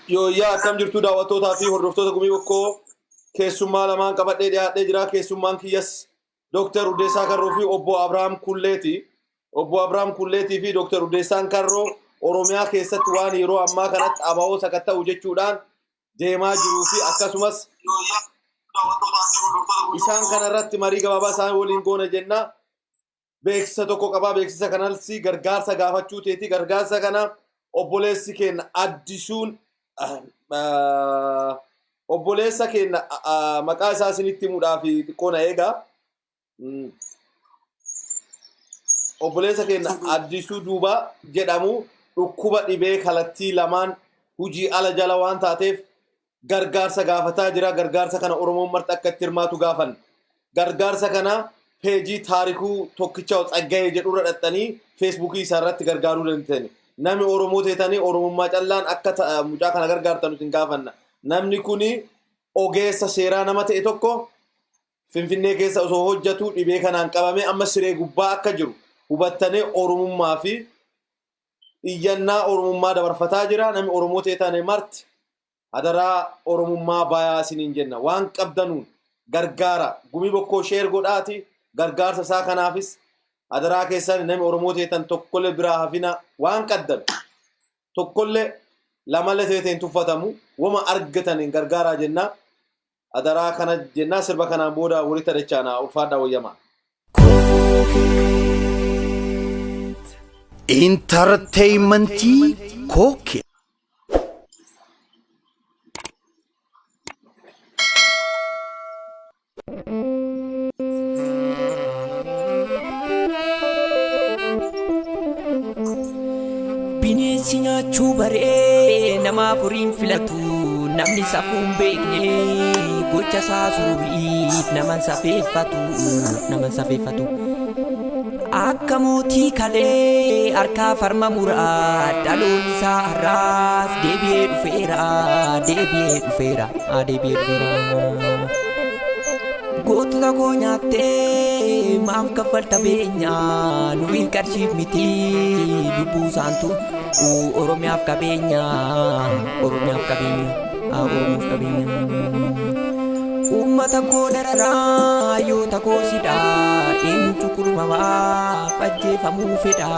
Yoo yaa akkam jirtu daawwattootaa fi hordoftoota gumii bokkoo keessummaa lamaan qabadhee dhiyaadhee jira. Keessummaan kiyyas Dr. Uddeessaa Karroo fi obbo Abrahaam Kulleeti. Obbo Abrahaam Kulleetii fi Dr. Uddeessaan Karroo Oromiyaa keessatti waan yeroo ammaa kanatti abaa'oo sakatta'u jechuudhaan deemaa jiruu fi akkasumas isaan kanarratti marii gabaabaa isaan waliin goona jenna. Beeksisa tokko qabaa. Beeksisa kanas gargaarsa gaafachuu teeti. Gargaarsa kana obboleessi keenya addisuun obboleessa keenya maqaa isaa isinitti himuudhaaf xiqqoona eegaa. Obboleessa keenya addisuu duuba jedhamu dhukkuba dhibee kallattii lamaan hujii ala jala waan taateef gargaarsa gaafataa jira. Gargaarsa kana Oromoon marti akka itti hirmaatu gaafan. Gargaarsa kana peejii taarikuu tokkicha Tsaggayee jedhurra dhaxxanii feesbuukii isaa irratti gargaaruu dandeessani. Namni Oromoo teetanii Oromummaa callaan akka mucaa kana gargaartan isin gaafanna. Namni kuni ogeessa seeraa nama ta'e tokko Finfinnee keessa osoo hojjetu dhibee kanaan qabamee amma siree gubbaa akka jiru hubattanii Oromummaa fi iyyannaa Oromummaa dabarfataa jira. Namni Oromoo teetanii marti hadaraa Oromummaa bayaa isiniin jenna. Waan qabdanuun gargaara. Gumii bokkoo sheer godhaati. Gargaarsa isaa kanaafis hadaraa keessan namni Oromoo teetan tokkollee biraa hafina waan qaddan tokkollee lamallee teeteen tuffatamu wama argataniin gargaaraa jenna. Hadaraa kana jenna. Sirba kanaan booda walitti dachaana ulfaadhaa wayyamaa. Entertainmentii Kookee. Bineensi nyaachuu baree nama furiin filatu namni safuun beekne gocha isaa suuriif naman safeeffatu akka mootii kalee harkaa farma muraa dhaloon isaa har'aas deebi'ee dhufeera. Gootota koo nyaattee maaf kaffalta beenyaa nuyi qarshiif miti lubbuu isaantu Oromiyaaf qabeenya. Uummata koo dararaa yoo takoo sidhaa eenyutu kurmamaa ajjeefamuu fedha.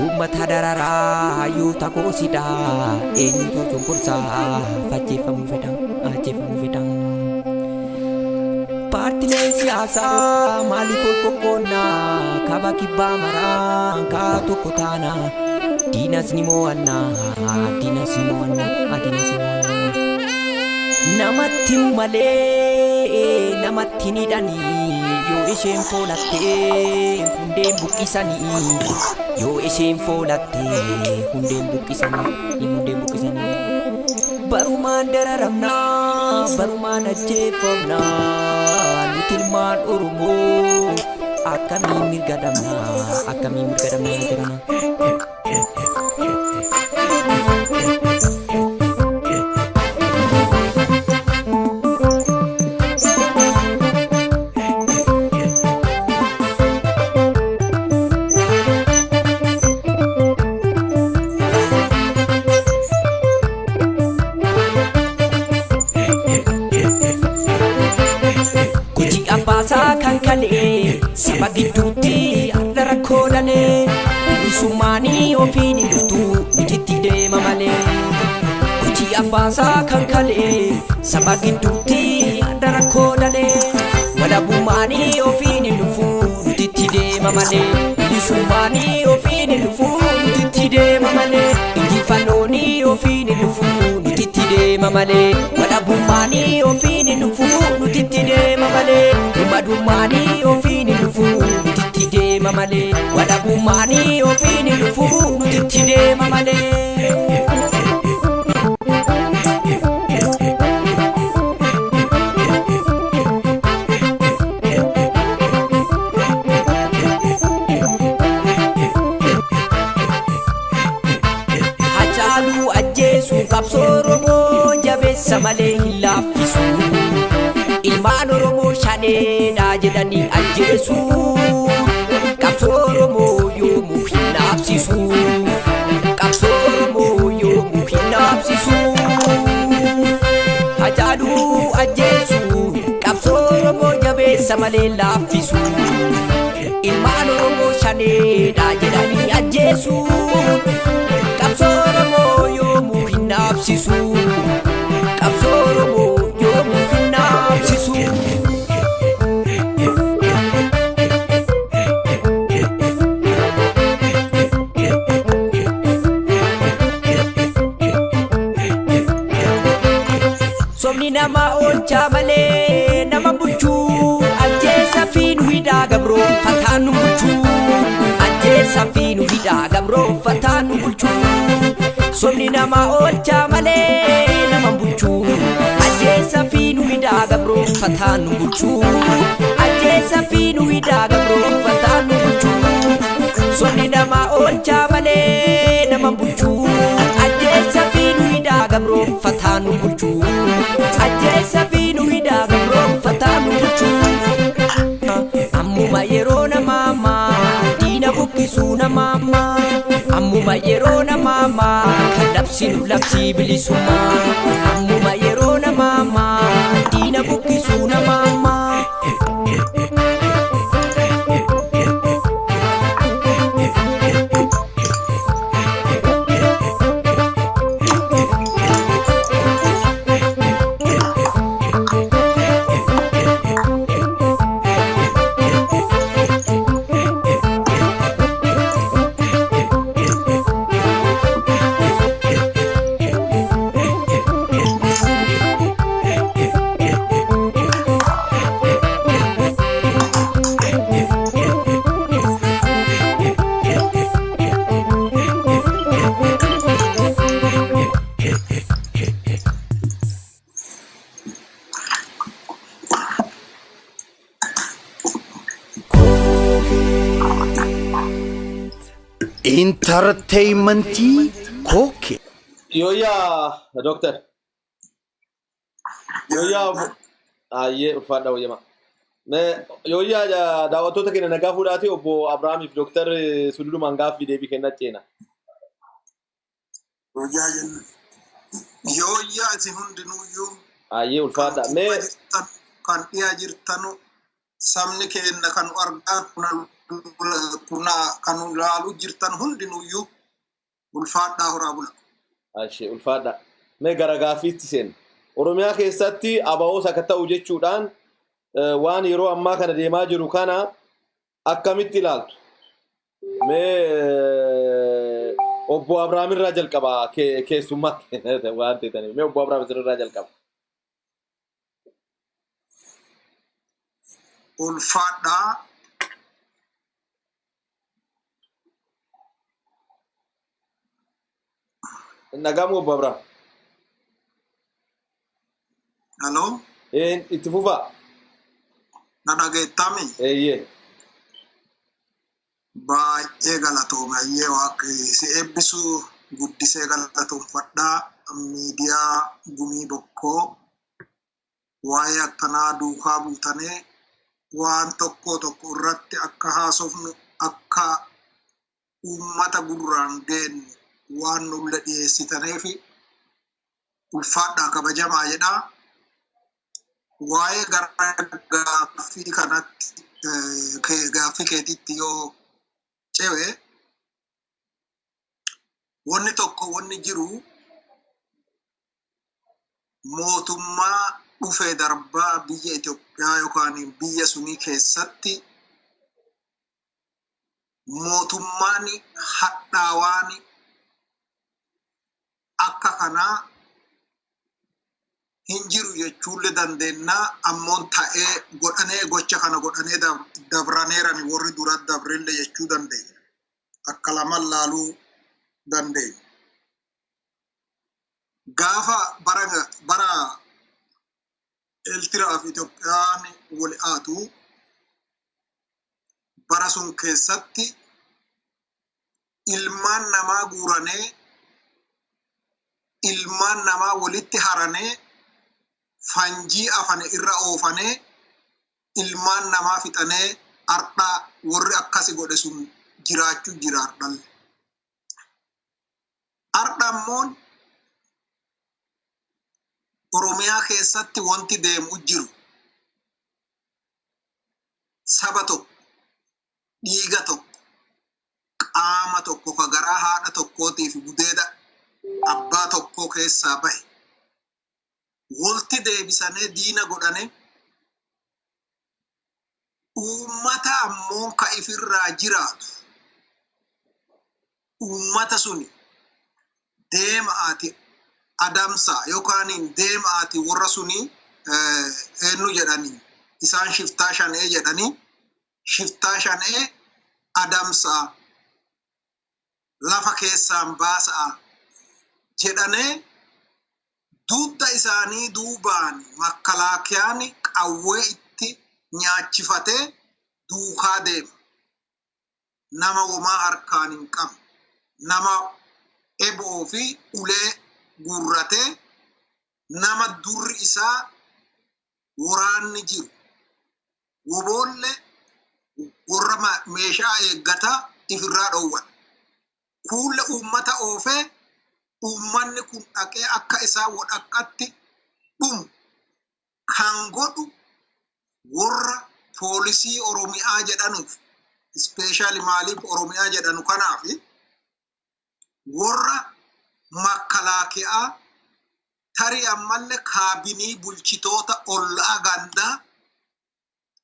Uummata dararaa yoo takoo sidhaa eenyutu cunqursaa ajjeefamuu fedha. Paartileen siyaasaa maaliif ol qoqqoonnaa kaba kibbaa maraan kaa tokko taana diinas ni mo'annaa. Namatti himu malee namatti hin hidhanii yoo isheen foolattee hundeen buqqisanii. Barumaan dararamnaa barumaan ajjeefamnaa nuti ilmaan Oromoo akkamiin mirga dhabnaa jirana. Kan kalee saba gidduutti har'a rakkoo dhalee bilisummaanii ofiin dhuftu nuti deema malee. Hojii abbaasaa kan kalee saba gidduutti har'a rakkoo dhalee walabummaanii ofiin dhufu nuti deema malee. Bilisummaanii ofiin dhufu nuti deema malee. Injifannoonii ofiin dhufu nuti deema malee. Walabummaanii ofiin dhufu nuti deema malee. Madummaanii ofiin dhufu nuti deema malee. Walabummaanii ofiin dhufu nuti deema malee. Hacaaluu ajjeesuu qabsoo Oromoo jabeessa malee hin laaffisu. Ilmaan Oromoo shaneedhaa jedhanii ajjeesu. Qabsoo Oromoo yoomuu hin dhaabsisu. Qabsoo Oromoo yoomuu hin dhaabsisu. Ajjeessa malee laaffisu ilmaan Oromoo shaneedha jedhanii ajjeesu qabsoo Oromoo yoomuu hin dhaabsisu qabsoo Oromoo yoomuu hin dhaabsisu. Somni nama oolchaa malee nama bulchuu ajjeessa fi nu hidhaa gabroo fataan nu bulchuu ajjeessa fi nu hidhaa gabroo fataan nu bulchuu somni nama oolchaa malee nama bulchuu ajjeessa fi nu hidhaa gabroo fataan nu bulchuu ajjeessa fi nu hidhaa gabroo fataan nu bulchuu somni nama oolchaa malee nama bulchuu ajjeessa fi nu hidhaa gabroo fataan nu bulchuu ajjeessa fi nu hidhaa gabroo fataan nu bulchuu ammuma yeroo namaamaa diina buqqisuu namaamaa ammuma yeroo namaamaa kan labsinu labsii bilisummaa ammuma yeroo namaamaa diina buqqisuu namaamaa. Entertainmentii Kookee. Yoya doktor. Yoya aye ufada wayama. Me yoya daawwattoota keenya nagaa fuudhaati obbo Abrahaamiif doktor Sululu Mangaafii deebii kennacheena. Yoya isin hundinuyyuu Aye ulfaadha. Me kan dhiyaa jirtanu sabni keenya kan argaa kuna kan laalu jirtan hundinuyyuu ulfaadhaa horaa bula. Ashe ulfaadha. Me garagaafiitti seen. Oromiyaa keessatti abaa'oo sakatta'u jechuudhaan waan yeroo ammaa kana deemaa jiru kana akkamitti ilaaltu? Me obbo Abrahaam irraa jalqaba keessummaatti waan ta'eef me obbo Abrahaam irraa jalqaba. Ulfaadhaa Nagamu obbo Abrahaam. Hello? Itti fufaa. Na dhageettami? Eeyyee. Baay'ee galatoomaayyee waaqni si eebbisuu guddisee galatoomfadhaa miidiyaa gumii bokkoo waa'ee akkanaa duukaa buutanii waan tokko irratti akka haasofnu akka uummata gurraan geenyu waan nulle dhiyeessitaniifi ulfaadhaa kabajamaa jedhaa. Waa'ee gaaffii kanatti gaaffii keetitti yoo cewe wanni tokko wanni jiru mootummaa dhufee darbaa biyya Itoophiyaa yookaan biyya sunii keessatti mootummaan hadhaawaan akka kanaa hin jiru jechuullee dandeennaa ammoon ta'ee godhanee gocha kana godhanee dabraneerani warri dura dabrellee jechuu dandeenya. Akka lamaan laaluu dandeenya. Gaafa bara Eertiraa fi Itoophiyaan wal aatu bara sun keessatti ilmaan namaa guuranee ilmaan namaa walitti haranee fanjii afane irra oofane ilmaan namaa fixanee ardhaa warri akkasi godhe sun jiraachuu jiraadhan. Ardhammoon Oromiyaa keessatti wanti deemu jiru. saba tokko dhiiga tokko qaama tokko ka garaa haadha tokkootiif gudeeda abbaa tokkoo keessaa bahe wolti deebisanii diina godhane uummata ammoo ka ifirraa jiraatu uummata suni deema ati adamsa yookaan deema ati warra suni eenyu jedhanii isaan shiftaa shanee jedhanii shiftaa shanee adamsa lafa keessaan baasaa jedhane dudda isaanii duubaan makkalaakiyaan qawwee itti nyaachifate duukaa deema nama womaa harkaan hin qabne nama eboo fi ulee gurrate nama durri isaa waraanni jiru woboolle warra meeshaa eeggata ifirraa dhowwan kuulle uummata oofee uummanni kun dhaqee akka isaa wadhaqqatti dhumu kan godhu warra poolisii Oromiyaa jedhanuuf ispeeshaali maaliif Oromiyaa jedhanu kanaaf warra makalaakiyaa tarii ammallee kaabinii bulchitoota ollaa gandaa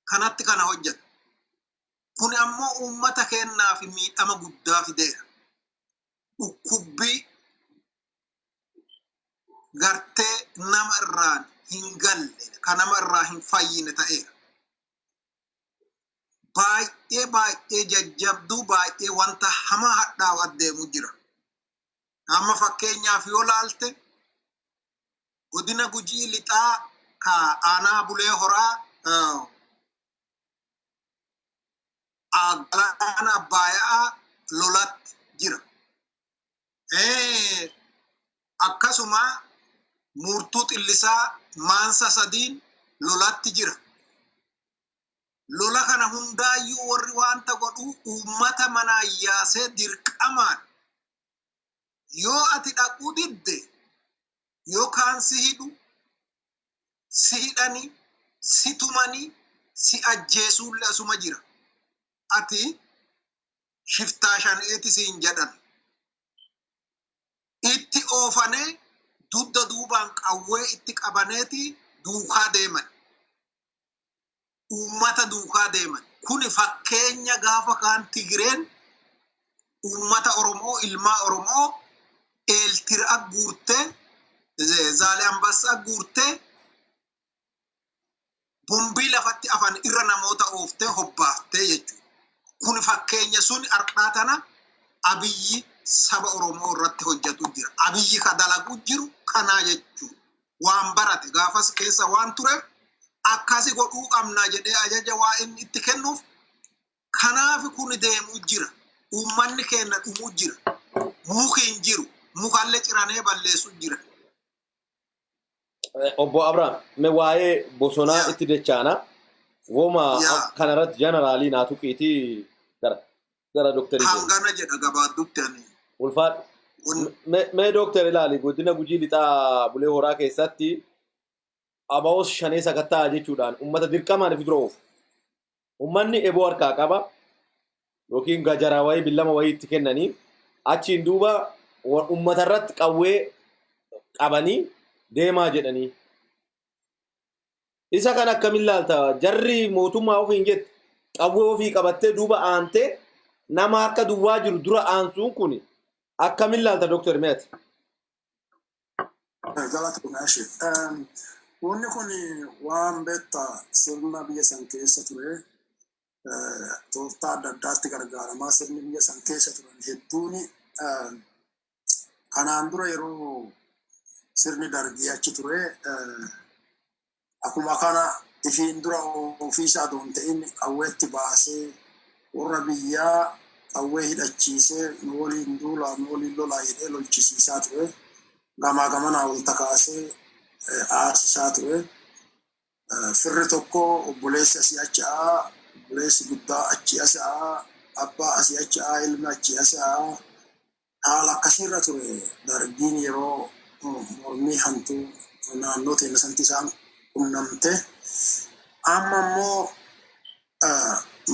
kanatti kana hojjeta. Kun ammoo uummata keennaaf miidhama guddaa fideera. Dhukkubbii gartee nama irraan hin galle kan nama irraa hin fayyine ta'eera. Baay'ee jajjabduu baay'ee wanta hamaa hadhaa'u adeemu jira. Amma fakkeenyaaf yoo laalte godina Gujii lixaa ka aanaa Bulee Horaa galaana Abbaayyaa lolatti jira. Akkasuma murtuu xillisaa maansa sadiin lolatti jira. Lola kana hundaayyuu warri wanta godhu uummata manaa yaasee dirqamaan yoo ati dhaquu didde yookaan si hidhu si hidhani si tumani si ajjeesuulle asuma jira. Ati shiftaa shaneeti siin jedhan itti oofane dudda duubaan qawwee itti qabaneeti duukaa deeman uummata duukaa deeman kuni fakkeenya gaafa kaan Tigireen uummata Oromoo ilmaa Oromoo eeltira guurtee Zaale Ambassaa guurtee bombii lafatti afan irra namoota ooftee hobbaaftee jechuudha. Kun fakkeenya sun arqaatana Abiyyi saba Oromoo irratti hojjetu jira. Abiyyi ka dalagu jiru kanaa jechuudha. Waan barate gaafas keessa waan tureef akkasi godhuu qabnaa jedhee ajaja waa inni itti kennuuf kanaaf kun deemu jira. Uummanni keenya dhumuu jira. Muki hin jiru. Mukallee ciranee balleessu jira. Obbo Abrahaam me waa'ee bosonaa itti dechaana woma kanarratti jeneraalii naa tuqiitii gara doktarii hangana jedha gabaaddutti ani ulfaat me doktor ilaali godina Gujii lixaa Bulee Horaa keessatti abaawos shanee sakattaa jechuudhaan ummata dirqamaan fi duroof ummanni eboo harkaa qaba yookiin gajaraa wayii billama wayii itti kennanii achiin duuba ummata irratti qawwee qabanii deemaa jedhanii isa kan akkamiin laalta jarri mootummaa ofiin jette qawwee ofii qabattee duuba aantee nama akka duwwaa jiru dura aansuun kun akkamiin laalta doktor Meet? Galata kunaashi. Wanni kun waan beekta sirna biyya san keessa ture tooftaa adda addaatti gargaaramaa sirni biyya san keessa turan hedduun kanaan dura yeroo sirni dargii achi ture akkuma kana ifiin dura ofiisaa doon ta'in qawweetti baasee warra biyyaa qawwee hidhachiisee nu waliin duulaa nu waliin lolaa jedhee lolchisiisaa ture gamaa gamanaa wal takaasee aarsisaa ture firri tokko obboleessi asii acha'aa obboleessi guddaa achi asa'aa abbaa asii acha'aa ilmi achi asa'aa haala akkasiirra ture dargiin yeroo mormii hantuu naannoo teenya santi isaan qunnamte amma immoo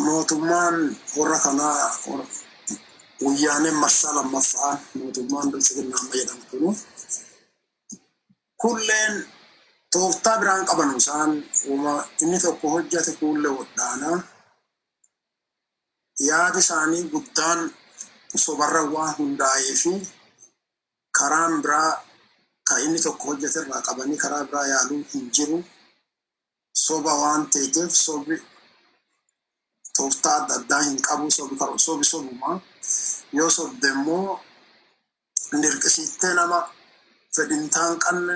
mootummaan warra kanaa wayyaaneen marsaa lammaffaan mootummaan bilchiginaa amma jedhamtu kulleen tooftaa biraan qaban isaan inni tokko hojjate kuulle wadhaanaa yaada isaanii guddaan sobarra waan hundaa'ee fi karaan biraa kan inni tokko hojjate irraa qabanii karaa biraa yaaluu hin jiru soba waan ta'eef sobi tooftaa adda addaa hin qabu sobi sobumaa yoo sobde immoo dirqisiittee nama fedhintaan qabne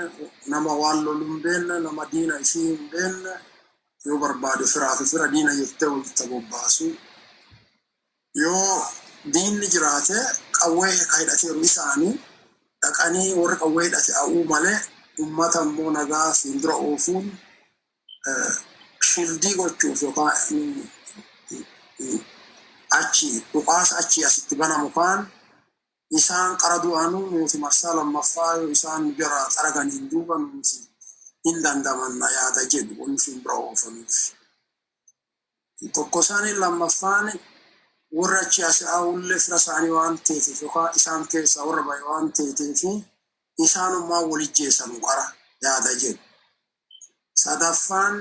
nama waan lolu hin beekne nama diina isii hin beekne yoo barbaade firaa fi fira diina jettee walitti bobbaasu yoo diinni jiraate qawwee hidhateeru isaanii dhaqanii warra qawwee hidhate a'uu malee ummata immoo nagaa siin dura oofuun shildii gochuuf yookaan achi dhukaasa achi asitti banamu kaan isaan qara du'anuu nuti marsaa lammaffaa yoo isaan jara xaraganiin duuba nuti hin dandamanna yaada jedhu wanni siin bira oofanuuf. Tokko isaanii lammaffaan warra achi asi awullee fira isaanii waan ta'eef yookaan isaan keessaa warra baay'ee waan ta'eef isaanummaa walijjeessamu qara yaada jedhu. Sadaffaan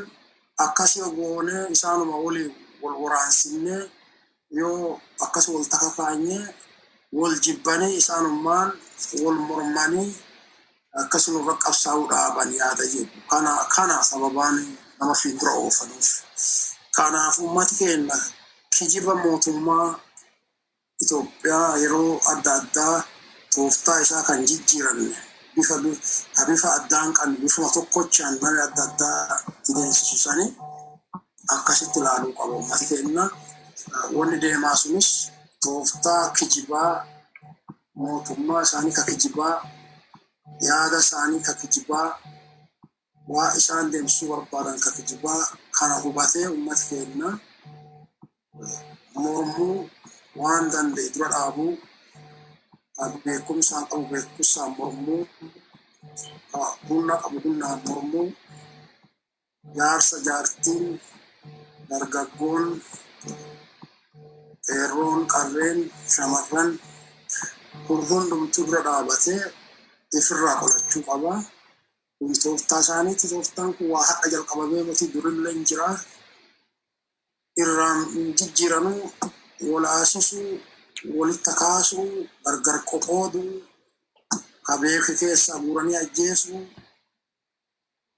akkasii goonee isaanuma walii wal waraansinnee yoo akkasii wal takakaanyee wal jibbanii isaanummaan wal mormanii akkasii nurra qabsaa'uu dhaaban yaada jedhu. Kana sababaan nama fiindura oofanuuf. Kanaaf uummati keenya kijiba mootummaa Itoophiyaa yeroo adda addaa tooftaa isaa kan jijjiiran bifa addaan kan bifuma tokkochaan mana adda addaa ideensisanii akkasitti ilaaluu qaba uummati keenya. Wanni deemaa sunis tooftaa kijibaa mootummaa isaanii ka kijibaa yaada isaanii ka kijibaa waa isaan deemsisuu barbaadan ka kijibaa kana hubatee uummati keenya mormuu waan danda'e dura dhaabuu beekumsaan qabu beekumsaan mormuu humna qabu humnaan mormuu jaarsa jaartiin dargaggoon qeerroon qarreen shamarran kun hundumtuu dura dhaabatee ifirraa qolachuu qaba. Kun tooftaa isaaniiti. Tooftaan kun waa hadha jalqabamee miti durillee hin jira. Irraan jijjiiranuu walaasisuu walitti kaasuu gargar qoqooduu ka beeki keessaa guuranii ajjeesuu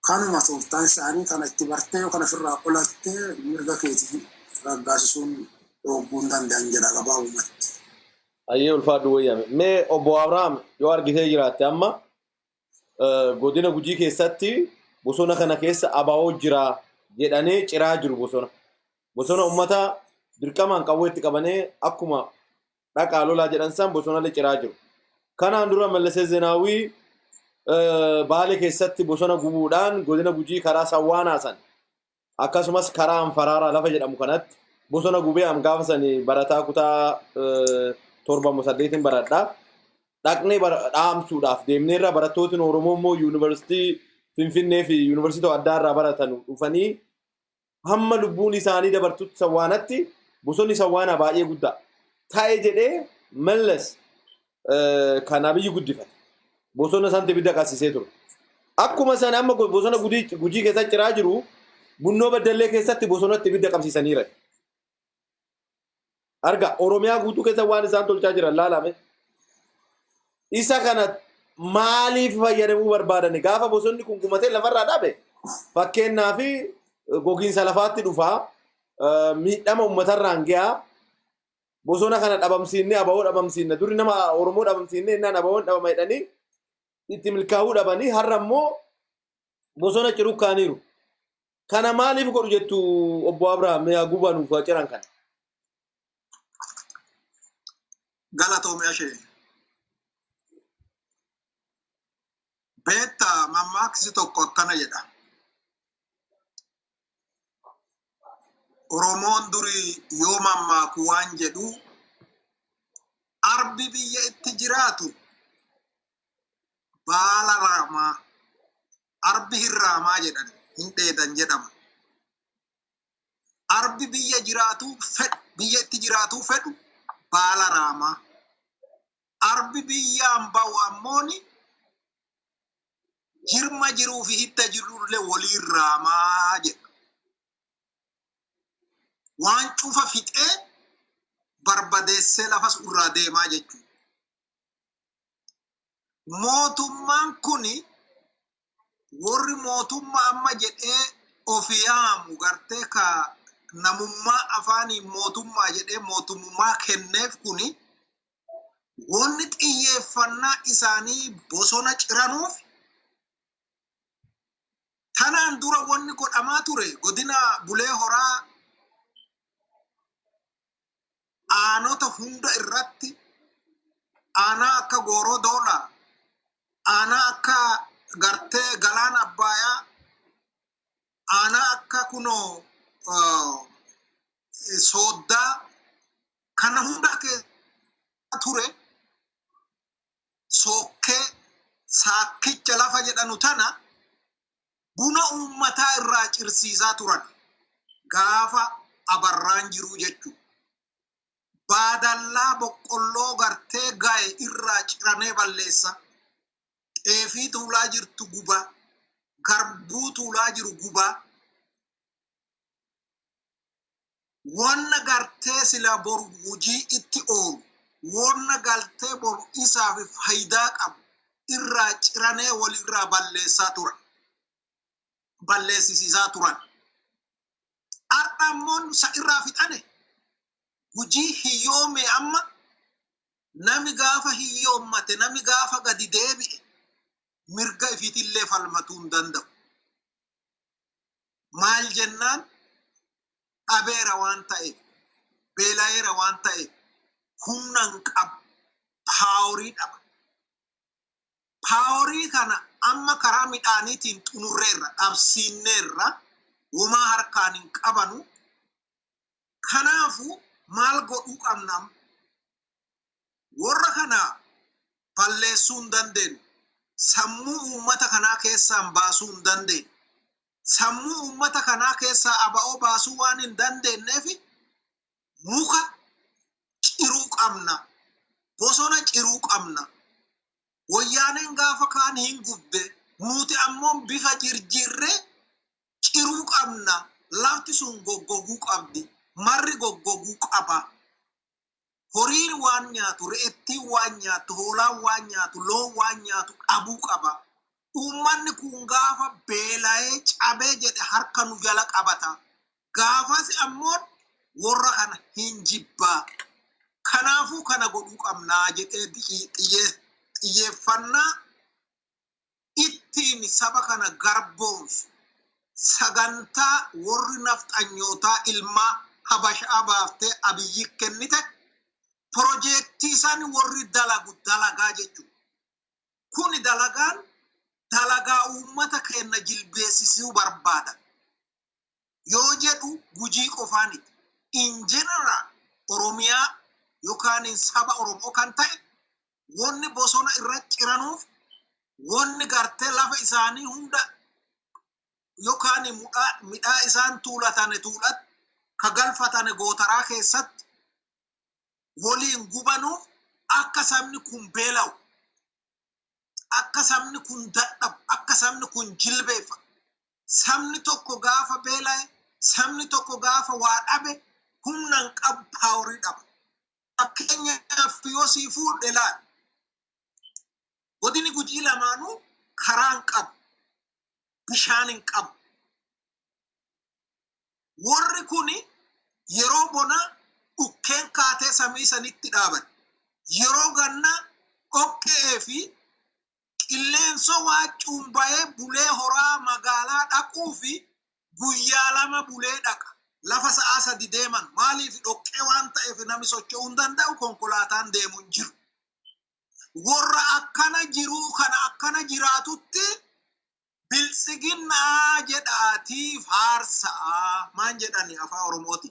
kanuma tooftaan isaanii kana itti bartee yoo kana ofirraa qolattee mirga keetii raggaasisuun dhoogguun danda'an jedha gabaabumatti. Ayyee ulfaadhu wayyame. Mee obbo Abrahaam yoo argitee jiraatte amma godina Gujii keessatti bosona kana keessa abaa'oo jira jedhanii ciraa jiru bosona. Bosona ummata dirqamaan qawweetti qabanee akkuma dhaqaa lolaa jedhan san bosonallee ciraa jiru. Kanaan dura Mallasee Zeenaawii Baalee keessatti bosona gubuudhaan godina Gujii karaa Sawwaanaa san akkasumas karaa Anfaraaraa lafa jedhamu kanatti bosona gubee am gaafa sanii barataa kutaa 7 baradhaa dhaqnee dhaamsuudhaaf deemneerra barattootni Oromoo immoo yuunivarsiitii Finfinnee fi yuunivarsiitii adda addaa baratan dhufanii hamma lubbuun isaanii dabartutti Sawwaanatti bosonni Sawwaanaa baay'ee guddaa ta'e jedhee Mallas kan Abiyyi guddifate bosona santi ibidda qabsiisee ture. Akkuma san amma bosona Gujii keessatti ciraa jiru Bunnoo Baddallee keessatti bosonatti ibidda qabsiisaniira. Arga Oromiyaa guutuu keessa waan isaan tolchaa jiran laalame. Isa kana maaliif fayyadamuu barbaadan gaafa bosonni kun gumatee lafarraa dhaabe fakkeenyaa fi gogiinsa lafaatti dhufaa miidhama uummatarraan gahaa bosona kana dhabamsiinne abaa'oo dhabamsiinne duri nama Oromoo dhabamsiinne innaan abaa'oon dhabama jedhanii itti milkaa'uu dhabanii har'a immoo bosona ciruu kaaniiru. Kana maaliif godhu jettu obbo Abrahaam yaa gubanuuf ciran kana? Galatoomee ashee. Beetta mammaaksi tokko akkana jedha. Oromoon durii yoo mammaaku waan jedhu arbi biyya itti jiraatu baala raamaa arbi hin raamaa jedhan hin dheedan jedhama. arbi biyya jiraatu fedhu biyya itti jiraatu fedhu baala raamaa arbi biyyaan ba'u ammooni jirma jiruu fi hitta jirullee waliin raamaa jedha waan cufa fixee barbadeessee lafas irraa deemaa jechuudha. Mootummaan kuni warri mootummaa amma jedhee ofii yaamu gartee ka namummaa afaanii mootummaa jedhee mootummaa kenneef kuni wanni xiyyeeffannaa isaanii bosona ciranuuf tanaan dura wanni godhamaa ture godina Bulee Horaa aanota hunda irratti aanaa akka Gooroo Doolaa aanaa akka gartee Galaan Abbayaa aanaa akka kunoo Sooddaa kana hunda keessa ture Sookkee Saakkicha lafa jedhanu tana buna uummataa irraa cirsiisaa turan gaafa abarraan jiruu jechuudha. Baadallaa boqqolloo gartee gaa'e irraa ciranee balleessa. Xeefii tuulaa jirtu gubaa. Garbuu tuulaa jiru gubaa. Wanna gartee sila boru hojii itti oolu. Wanna galtee boru isaaf faayidaa qabu irraa ciranee walirraa balleessaa turan. Balleessisiisaa turan. Ardhammoon sa irraa fixane. Hujii hiyyoome amma nami gaafa hiyyoommate nami gaafa gadi deebi'e mirga ifiitillee falmatuu hin danda'u. Maal jennaan dhabeera waan ta'eef beela'eera waan ta'eef humna hin qabu paaworii dhaba. Paaworii kana amma karaa midhaaniitiin xumurreerra dhabsiinneerra womaa harkaan hin qabanu. Kanaafuu maal godhuu qabna warra kana balleessuu hin dandeenyu sammuu uummata kanaa keessaan baasuu hin dandeenyu sammuu uummata kanaa keessaa aba'oo baasuu waan hin dandeenyeef muka ciruu qabna bosona ciruu qabna wayyaaneen gaafa kaan hin gubde nuti ammoo bifa jirjirree ciruu qabna lafti sun goggoguu qabdi. Marri goggoguu qaba. Horiin waan nyaatu, re'ettiin waan nyaatu, hoolaan waan nyaatu, loon waan nyaatu dhabuu qaba. Uummanni kun gaafa beela'ee cabee jedhe harka nu jala qabata. Gaafas ammoo warra kana hin jibbaa. Kanaafuu kana godhuu qabnaa jedhee xiyyeeffannaa ittiin saba kana garboomsu sagantaa warri nafxanyootaa ilmaa Habashaa baaftee Abiyyi kennite piroojeektii isaan warri dalagaa jechuudha. Kuni dalagaa uummata keenya jilbeessisuu barbaada. Yoo jedhu Gujii qofaaniti. In general Oromiyaa yookaan saba Oromoo kan ta'e wanni bosona irra ciranuuf wanni gartee lafa isaanii hunda yookaan midhaa isaan tuulatane tuulat ka galfatane gootaraa keessatti waliin gubanuuf akka sabni kun beela'u akka sabni kun dadhabu akka sabni kun jilbeeffa sabni tokko gaafa beela'e sabni tokko gaafa waa dhabe humna hin qabu paaworii dhaba. Fakkeenyaaf yoo sii fuudhe laal godini Gujii lamaanuu karaa hin qabu bishaan hin qabu. Warri kuni yeroo bonaa dhukkeen kaatee samii sanitti dhaaban. Yeroo gannaa dhoqqee fi qilleensa waacuun ba'ee Bulee Horaa magaalaa dhaquu fi guyyaa lama Bulee dhaqa. Lafa sa'a sadi deeman maaliif dhoqqee waan ta'eef namni socho'uu hin danda'u konkolaataan deemu hin jiru. Warra akkana jiruu kana akkana jiraatutti biltsiginnaa jedhaatii faarsa'a maan jedhani afaan Oromooti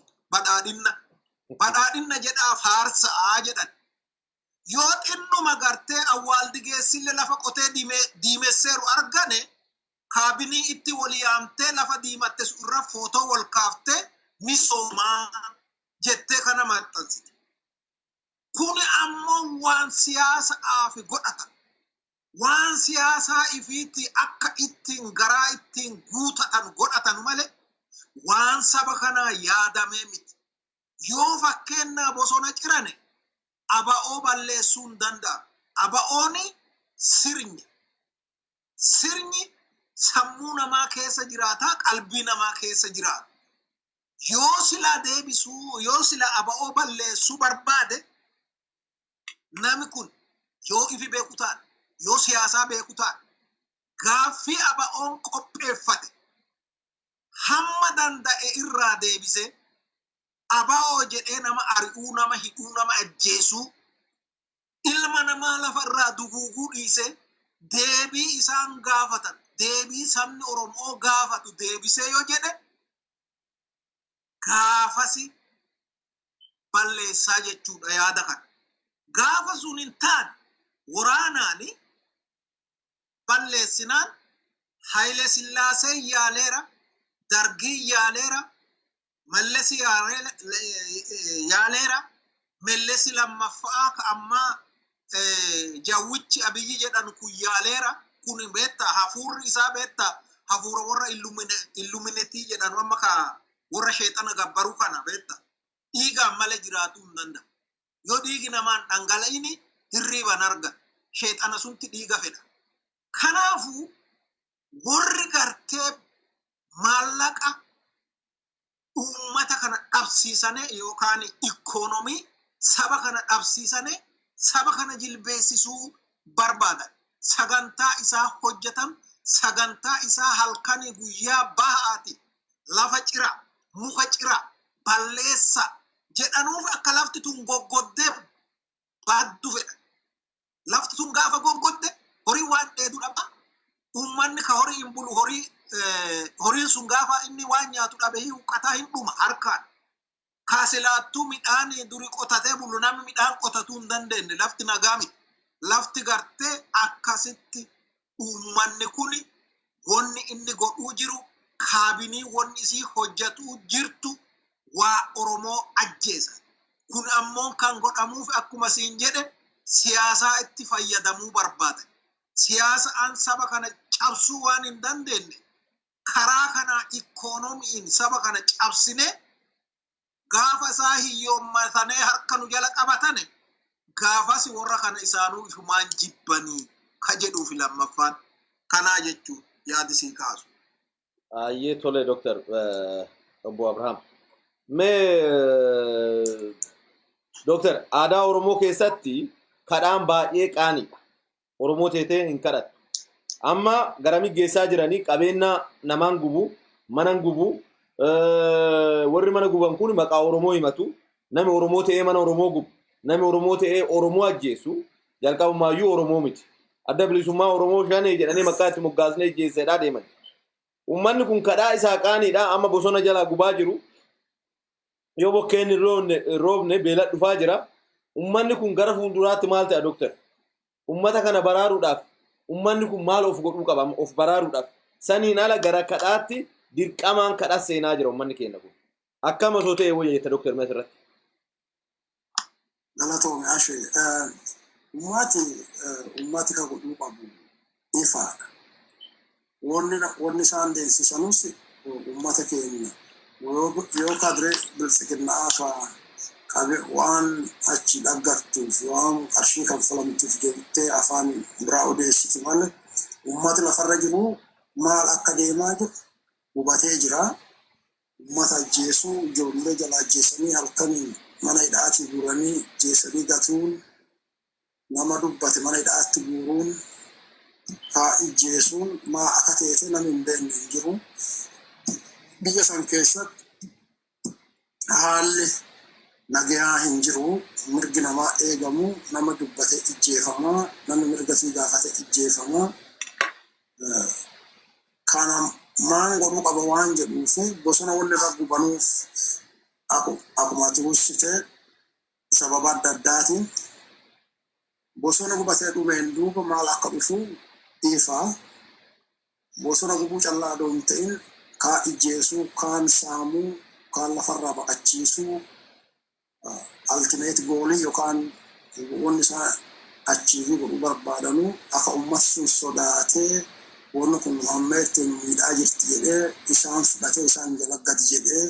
badhaadhinna jedhaa faarsa'a jedhan. Yoo xinnuma gartee awwaaldigeessille lafa qotee diimesseeru argane kaabinii itti wal yaamtee lafa diimatte irra footoo wal kaaftee misoomaa jettee kana maxxansite. Kuni ammoo waan siyaasaa fi godhatan. Waan siyaasaa ifiitti akka ittiin garaa ittiin guutatan godhatan malee waan saba kanaa yaadamee miti. Yoo fakkeenyaa bosona cirane aba'oo balleessuu hin danda'a. Aba'ooni sirnya. Sirnyi sammuu namaa keessa jiraata, qalbii namaa keessa jiraata. Yoo sila deebisuu, yoo sila aba'oo balleessuu barbaade nami kun yoo ifi beeku taate, yoo siyaasaa beeku taate, gaaffii aba'oon qopheeffate hamma danda'e irraa deebise aba'oo jedhee nama ari'uu, nama hidhuu, nama ajjeesuu, ilma namaa lafa irraa duguuguu dhiise deebii isaan gaafatan, deebii sabni Oromoo gaafatu deebisee yoo jedhe gaafasi balleessaa jechuudha yaada kana. Gaafa sun hin taane waraanaani balleessinaan Haile Sillaasee yaaleera, Dargii yaaleera, Mallesi yaaleera, Mellesi lammaffaa ka ammaa Jawwichi Abiyyi jedhan kun yaaleera. Kun beetta hafuurri isaa beetta hafuura warra illuminetii jedhan amma ka warra sheexana gabbaruu kana beetta. Dhiigaan malee jiraatuu hin danda'u. Yoo dhiigi namaan dhangala'ini hirriiban arga. Sheexana sunti dhiiga fedha. Kanaafuu warri gartee maallaqa uummata kana dhabsiisane yookaan ikoonomii saba kana dhabsiisane saba kana jilbeessisuu barbaadan. Sagantaa isaa hojjetan, sagantaa isaa halkanii guyyaa bahaati. Lafa cira, muka cira, balleessa jedhanuuf akka lafti tun goggoddee baaddu fedha. Lafti tun gaafa goggodde horii waan dheedu dhaba. Uummanni ka horii hin bulu horiin sun gaafa inni waan nyaatu dhabe huqqataa hin dhuma harkaan. Kaasilaattuu midhaan durii qotatee bulu namni midhaan qotatuu hin dandeenye lafti nagaa miti. Lafti gartee akkasitti uummanni kuni wanni inni godhuu jiru kaabinii wanni isii hojjetuu jirtu waa Oromoo ajjeesa. Kun ammoo kan godhamuuf akkuma siin jedhe siyaasaa itti fayyadamuu barbaada. Siyaasaan saba kana cabsuu waan hin dandeenye karaa kana ikoonomiin saba kana cabsine gaafa isaa hiyyoommatanii harka nu jala qabatane gaafasi warra kana isaanuu ifumaan jibbanii ka jedhuufi lammaffaan kanaa jechuun yaadisii kaasu. Ayyee tole Dr. Obbo Abrahaam. Mee Dr. aadaa Oromoo keessatti kadhaan baay'ee qaaniidha. Oromoo teetee hin kadhatu. Amma garamii geessaa jiranii qabeenya namaan gubu, manan gubu, warri mana guban kun maqaa Oromoo himatu. Nami Oromoo ta'ee mana Oromoo gubu. Nami Oromoo ta'ee Oromoo ajjeesu jalqabumaayyuu Oromoo miti. Adda bilisummaa Oromoo shanee jedhanii maqaa itti moggaasnee ajjeesseedhaa deeman. Uummanni kun kadhaa isaa qaaniidha. Amma bosona jalaa gubaa jiru. Yoo bokkeen roobne beela dhufaa jira. Uummanni kun gara fuulduraatti maal ta'a Dooktar? Uummata kana baraaruudhaaf uummanni kun maal of godhuu qaba? Of baraaruudhaaf saniin ala gara kadhaatti dirqamaan kadhaa seenaa jira uummanni keenya kun. Akkam osoo ta'e wayya jetta Dooktar Meesirratti. Galatoome ashee ummati ka godhuu qabu ifaadha. Wanni isaan deemsisanus ummata keenya yoo kadre bilisiginnaa ka qabe waan achi dhaggattuuf waan qarshii kanfalamtuuf jettee afaan biraa odeessitu malee ummati lafarra jiru maal akka deemaa jiru hubatee jira. Ummata ajjeesuu ijoollee jala ajjeesanii halkaniin mana hidhaatti guuranii jeesanii gatuun nama dubbate mana hidhaatti guuruun haa ijjeesuun maa akka ta'e namni hin beekne hin jiru. Biyya san keessatti haalli nagaa hin jiru. Mirgi namaa eegamu, nama dubbate ijjeefamaa, namni mirga sii gaafate ijjeefamaa. Kana maan godhuu qaba waan jedhuufi bosona walli irra gubanuuf akkuma turussite sababa adda addaatiin bosona gubatee dhumeen duuba maal akka dhufu ifaa. Bosona gubuu callaa adoo hin ta'in kaa ijjeesuu, kaan saamuu, yookaan lafarraa baqachiisuu ultimate goolii yookaan wanni isaa achiivii godhuu barbaadanu akka uummatni sun sodaatee wanni kun Muhammeetti miidhaa jirti jedhee isaan fudhatee isaan jala gadi jedhee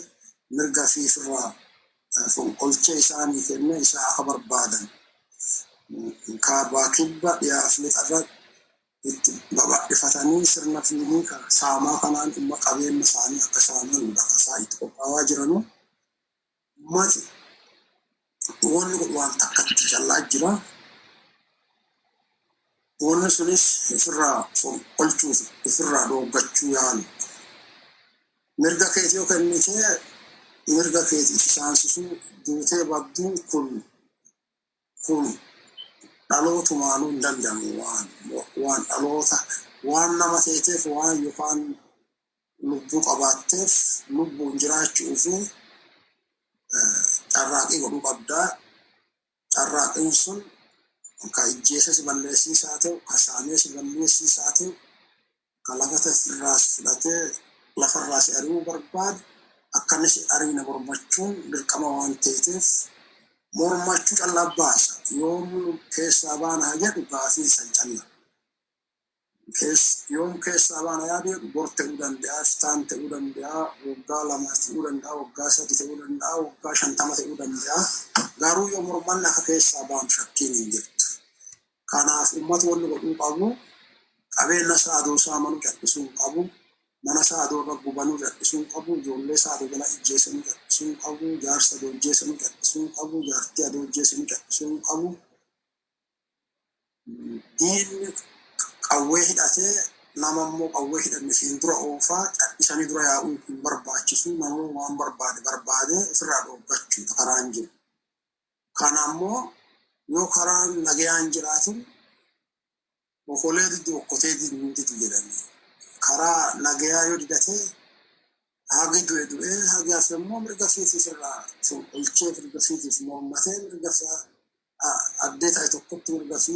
mirga fiifirraa fonqolchee isaanii kennee isaa akka barbaadan kaabaa kibba dhiyaa fi lixarra itti babal'ifatanii sirna fiilii saamaa kanaan dhimma qabeenya isaanii akka saaman dhaqasaa itti qophaa'aa jiranu ummati wanni kun waan takkatti callaa jira. Wanni sunis ofirraa fonqolchuuf ofirraa dhoggachuu yaalu. Mirga keetii yoo kennitee mirga keetiif isaansisuu duutee badduu kun dhalootumaanuu hin danda'amu waan dhaloota waan nama teeteef waan yookaan lubbuu qabaatteef lubbuun jiraachuu fi carraaqii godhuu qabdaa. Carraaqiin sun ka ijjeesa si balleessiisaa ta'u, ka saamee si balleessiisaa ta'u, ka lafata irraas fudhatee lafarraa si ari'uu barbaadu akkana si ariina mormachuun dirqama waan ta'eef mormachuu callaa baasa. Yoom keessaa baana jedhu gaafii san calla. Yoom keessaa baana jedhu bor ta'uu danda'a, iftaan ta'uu danda'a, waggaa lama ta'uu danda'a, waggaa sadi ta'uu danda'a, waggaa 50 ta'uu danda'a. Garuu yoo mormanni akka keessaa baanu shakkiin hin jirtu. Kanaaf uummata wanni godhuu qabu qabeenya saadoo saamanuu cal'isuu qabu, mana saadoo irra gubanuu cal'isuu qabu, ijoollee saadoo jala ijjeessanuu cal'isuu qabu, jaarsa adoo ijjeessanuu cal'isuu qabu, jaartii adoo ijjeessanuu cal'isuu qabu. Diinni qawwee hidhatee nama immoo qawwee hidhanne siin dura oofaa cal'isanii dura yaa'uu hin barbaachisu. Namuu waan barbaade ofirraa dhoggachuu karaan jiru. Kana immoo yoo karaan nagayaan jiraatin okolee diddu okkotee didu jedhanii karaa nagayaa yoo didatee hagi du'ee hagi hafe immoo mirga fiitiif irraa fonqolchee mirga fiitiif mormatee mirga addee ta'e tokkotti mirga fi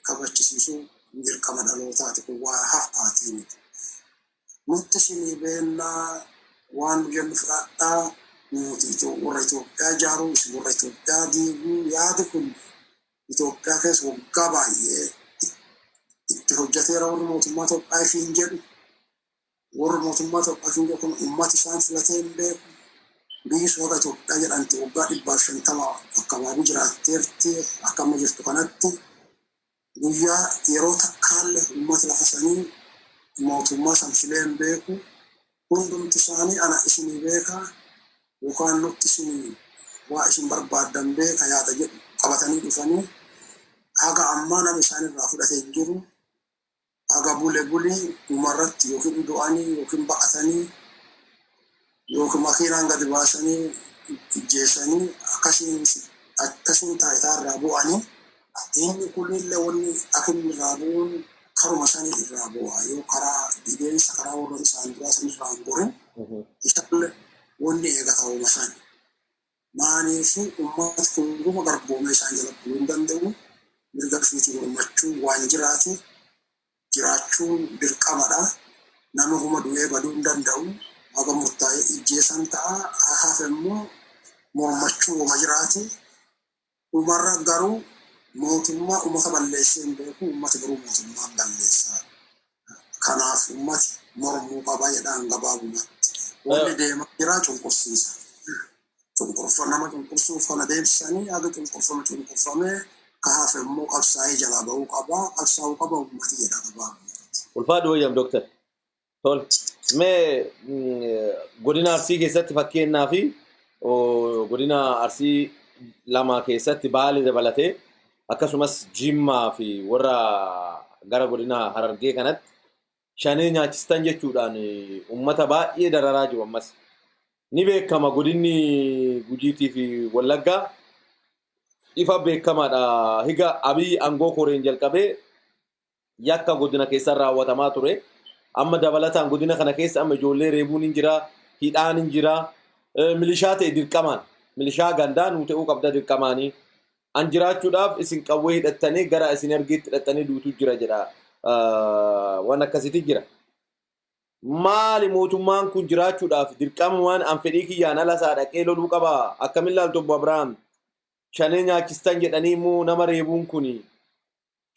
kabachisiisuu dirqama dhalootaati kun waa hafaatii miti. Nutti isinii beennaa waan jennu fudhadhaa nuti warra Itoophiyaa ijaaruu isin warra Itoophiyaa diiguu yaadu kun Itoophiyaa keessa waggaa baay'ee itti hojjeteera warri mootummaa Itoophiyaa ifiin jedhu. Warri mootummaa Itoophiyaa ifiin jedhu kun uummata isaan filatee hin beeku. Biyyi warra Itoophiyaa jedhamti waggaa 150 akkabaabii jiraatteerti akkama jirtu kanatti guyyaa yeroo takkaallee uummata lafa sanii mootummaa san filee hin beeku. Hundumti isaanii ana isinii beekaa yookaan nutti isinii waa isin barbaadan beeka yaada jedhu qabatanii dhufanii haga ammaa nama isaanirraa fudhatee hin jiru. Haga bulii dhumarratti yookiin du'anii yookiin baqatanii yookiin makiinaan gadi baasanii ijjeessanii akkasiin taayitaarraa bu'anii inni kunillee wanni akinni irraa bu'uun karuma sanii irraa bu'a. Yoo karaa dhibeensa karaa warra isaan duraa sanirraa hin gorin isaallee wanni eegatawuma sani. Maaniif uummata kun dhuma garboomee isaan jala buluu hin danda'u. Mirga fiitii mormachuu waan jiraate jiraachuun dirqamadha. Nama huma du'ee baduu hin danda'u. Haga murtaa'ee ijjeessan ta'a. Hafe immoo mormachuu wama jiraate. Dhumarra garuu mootummaa uummata balleessee hin beeku. Uummata garuu mootummaan balleessaa. Kanaaf uummati mormuu qaba jedhaan gabaabumatti. Wanni deemaa jira cunqursiisa. Nama cunqursuuf kana deemsisanii haga cunqurfamee kahafe immoo qabsaa'ee jalaa bahuu qaba. Qabsaa'uu qaba uummati jedha gabaabumatti. Ulfaadhu wayyam Dooktar. Tol. Mee godina Arsii keessatti fakkeenyaa fi godina Arsii lama keessatti Baalee dabalatee akkasumas Jimmaa fi warra gara godina Harargee kanatti shanee nyaachistan jechuudhaan uummata baay'ee dararaa jiru ammas. Ni beekama godinni Gujiitii fi Wallaggaa ifa beekamaadha. Higa Abiy aangoo koreen jalqabee yakka godina keessaa raawwatamaa ture. Amma dabalataan godina kana keessa amma ijoollee reebuun hin jira, hidhaan hin jira. Milishaa ta'e dirqamaan, milishaa gandaa nuu ta'uu qabda dirqamaanii. An jiraachuudhaaf isin qawwee hidhattanii gara isin ergeetti hidhattanii duutu jira jedha. Waan akkasitti jira. maali mootummaan kun jiraachuudhaaf dirqamumaan an fedhii kiyyaan ala isaa dhaqee loluu qaba akkamiin laaltu obbo Abrahaam shanee nyaachistan jedhanii immoo nama reebuun kun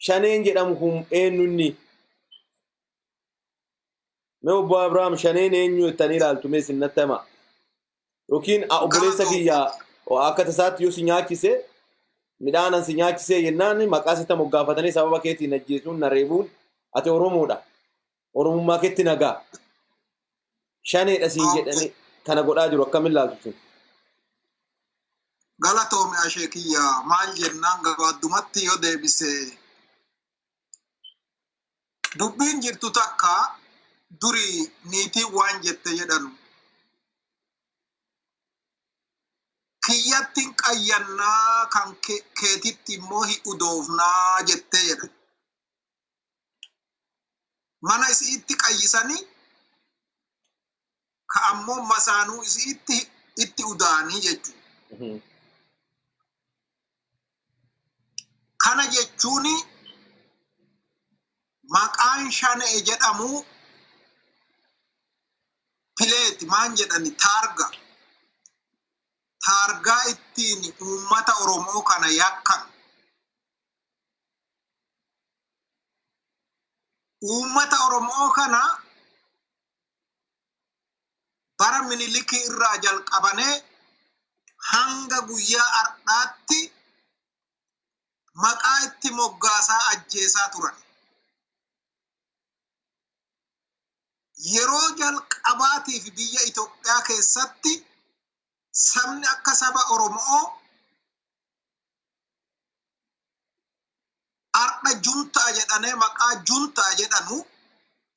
shaneen jedhamu kun eenyunni mee obbo Abrahaam shaneen eenyu jettanii laaltu mee sinnatti hima yookiin obboleessa kiyyaa akka tasaatti yoo si nyaachise midhaanan si nyaachisee jennaan maqaa sitta moggaafatanii sababa keetiin ajjeesuun na reebuun ati Oromoodha Oromummaa keetti nagaa shaneedha siin jedhanii kana godhaa jiru akkamiin laaltu sun galatoome asheekiyya maal jennaan gabaaddumatti yoo deebise dubbiin jirtu takka duri niitii waan jette jedhanu kiyyattiin qayyannaa kan keetitti immoo hidhudoofnaa jettee jedhan mana isiitti qayyisanii ka ammoo masaanuu isiitti itti udaanii jechuudha. Kana jechuun maqaan shanee jedhamu pileeti maan jedhani taargaa ittiin uummata Oromoo kana yakkan. Uummata Oromoo kana bara Minilikii irraa jalqabanii hanga guyyaa har'aatti maqaa itti moggaasaa ajjeesaa turan. Yeroo jalqabaatiif biyya Itoophiyaa keessatti sabni akka saba Oromoo har'a juntaa jedhanii maqaa juntaa jedhanu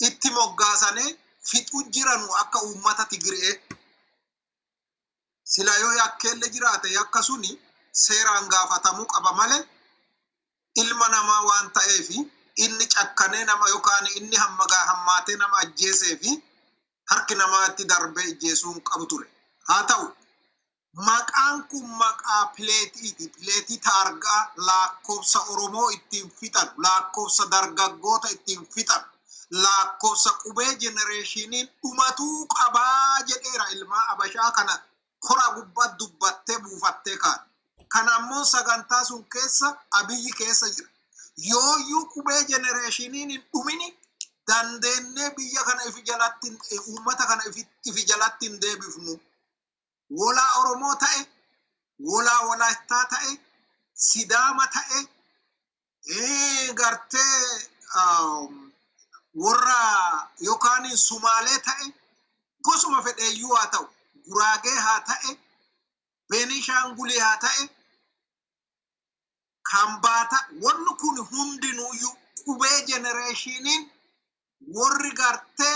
itti moggaasanii fixuu jiranu akka uummata Tigiree. Sila yoo yakkeelle jiraate yakka suni seeraan gaafatamuu qaba malee ilma namaa waan ta'eef inni cakkanee nama yookaan inni hammaatee nama ajjeesee fi harki namaatti darbee ajjeesuu qabu ture. Haa ta'u maqaan kun maqaa pileetiiti. Pileetii taargaa lakkoofsa Oromoo ittiin fixan, lakkoofsa dargaggoota ittiin fixan, lakkoofsa qubee jenereeshiniin dhumatuu qabaa jedheera ilmaa Abashaa kana kora gubbaa dubbattee buufattee kaa'e. Kana ammoo sagantaa sun keessa Abiyyi keessa jira. Yooyyuu qubee jenereeshiniin hin dhumini dandeennee biyya kana ifi jalatti uummata kana ifi jalatti hin deebifnu. Wolaa Oromoo ta'e, wolaa Walaayittaa ta'e, Sidaama ta'e, gartee warra yookaan Sumaalee ta'e, gosuma fedheeyyuu haa ta'u, Guraagee haa ta'e, Beenishaangulii haa ta'e, Kambaata, wanni kun hundinuuyyuu qubee jenereeshiniin warri gartee